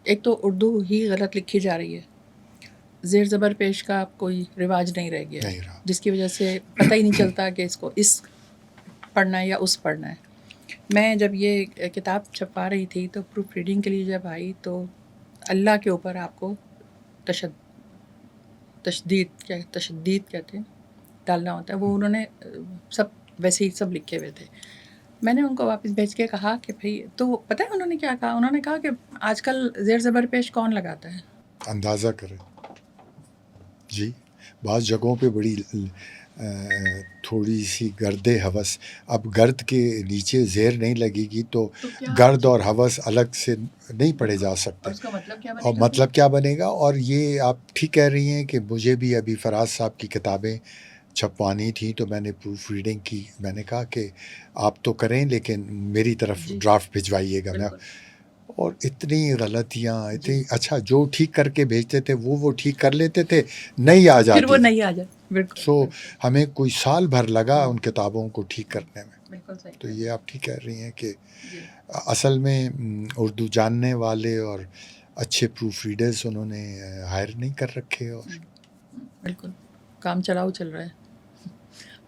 Speaker 2: ایک تو اردو ہی غلط لکھی جا رہی ہے, زیر زبر پیش کا کوئی رواج نہیں رہ گیا, جس کی وجہ سے پتہ ہی نہیں چلتا کہ اس کو اس پڑھنا ہے یا اس پڑھنا ہے. میں جب یہ کتاب چھپا رہی تھی تو پروف ریڈنگ کے لیے جب آئی تو اللہ کے اوپر آپ کو تشدید کہتے ہیں ڈالنا ہوتا ہے, وہ انہوں نے سب ویسے ہی سب لکھے ہوئے تھے. میں نے ان کو واپس بھیج کے کہا کہ بھائی، تو پتہ ہے انہوں نے کیا کہا؟ انہوں نے کہا کہ آج کل زیر زبر پیش کون لگاتا ہے؟
Speaker 1: اندازہ کریں جی. بعض جگہوں پہ بڑی تھوڑی سی گرد ہوس، اب گرد کے نیچے زیر نہیں لگے گی تو گرد اور ہوس الگ سے نہیں پڑھے جا سکتے.
Speaker 2: اور اس کا مطلب کیا بنے
Speaker 1: اور
Speaker 2: گا؟
Speaker 1: مطلب کیا بنے گا؟ اور یہ آپ ٹھیک کہہ رہی ہیں کہ مجھے بھی ابھی فراز صاحب کی کتابیں چھپوانی تھیں تو میں نے پروف ریڈنگ کی. میں نے کہا کہ آپ تو کریں لیکن میری طرف
Speaker 2: جی.
Speaker 1: ڈرافٹ بھجوائیے گا. میں
Speaker 2: بالکل.
Speaker 1: اور اتنی غلطیاں اتنی اچھا جو ٹھیک کر کے بھیجتے تھے وہ ٹھیک کر لیتے تھے، نہیں آ جاتی
Speaker 2: پھر وہ نہیں آ جائے. بالکل.
Speaker 1: سو ہمیں کوئی سال بھر لگا ان کتابوں کو ٹھیک کرنے میں.
Speaker 2: بالکل صحیح.
Speaker 1: تو یہ آپ ٹھیک کہہ رہی ہیں کہ
Speaker 2: جی.
Speaker 1: اصل میں اردو جاننے والے اور اچھے پروف ریڈرز انہوں نے ہائر نہیں کر رکھے. اور
Speaker 2: بالکل کام چلاؤ چل رہا ہے.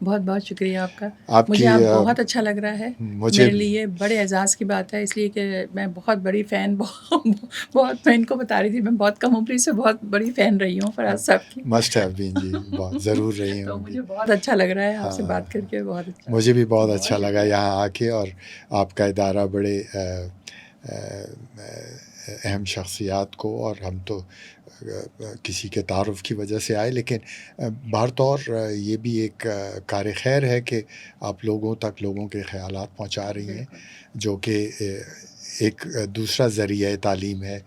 Speaker 2: بہت بہت شکریہ آپ کا.
Speaker 1: آپ
Speaker 2: مجھے
Speaker 1: کی
Speaker 2: آپ بہت اچھا لگ رہا ہے.
Speaker 1: مجھے
Speaker 2: میرے لیے بڑے اعزاز کی بات ہے، اس لیے کہ میں بہت بڑی فین بہت میں ان کو بتا رہی تھی، میں بہت کم عمری سے بہت بڑی فین رہی ہوں فراز صاحب کی.
Speaker 1: مسٹ ہیو بین جی، بہت ضرور رہی
Speaker 2: تو
Speaker 1: ہوں گی.
Speaker 2: مجھے بہت اچھا لگ رہا ہے آپ سے بات کر کے. بہت اچھا.
Speaker 1: مجھے بھی بہت اچھا لگا یہاں آ کے، اور آپ کا ادارہ بڑے اہم شخصیات کو، اور ہم تو کسی کے تعارف کی وجہ سے آئے، لیکن بہر طور یہ بھی ایک کار خیر ہے کہ آپ لوگوں تک لوگوں کے خیالات پہنچا رہی ہیں، جو کہ ایک دوسرا ذریعہ تعلیم ہے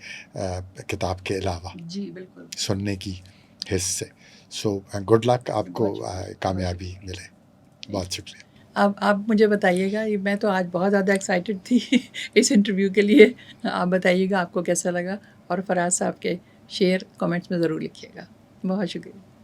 Speaker 1: کتاب کے علاوہ.
Speaker 2: جی بالکل.
Speaker 1: سننے کی حص سے. سو گڈ لک، آپ کو کامیابی ملے. بہت شکریہ.
Speaker 2: اب آپ مجھے بتائیے گا، میں تو آج بہت زیادہ ایکسائٹیڈ تھی اس انٹرویو کے لیے. آپ بتائیے گا آپ کو کیسا لگا، اور فراز صاحب کے شعر کامنٹس میں ضرور لکھیے گا. بہت شکریہ.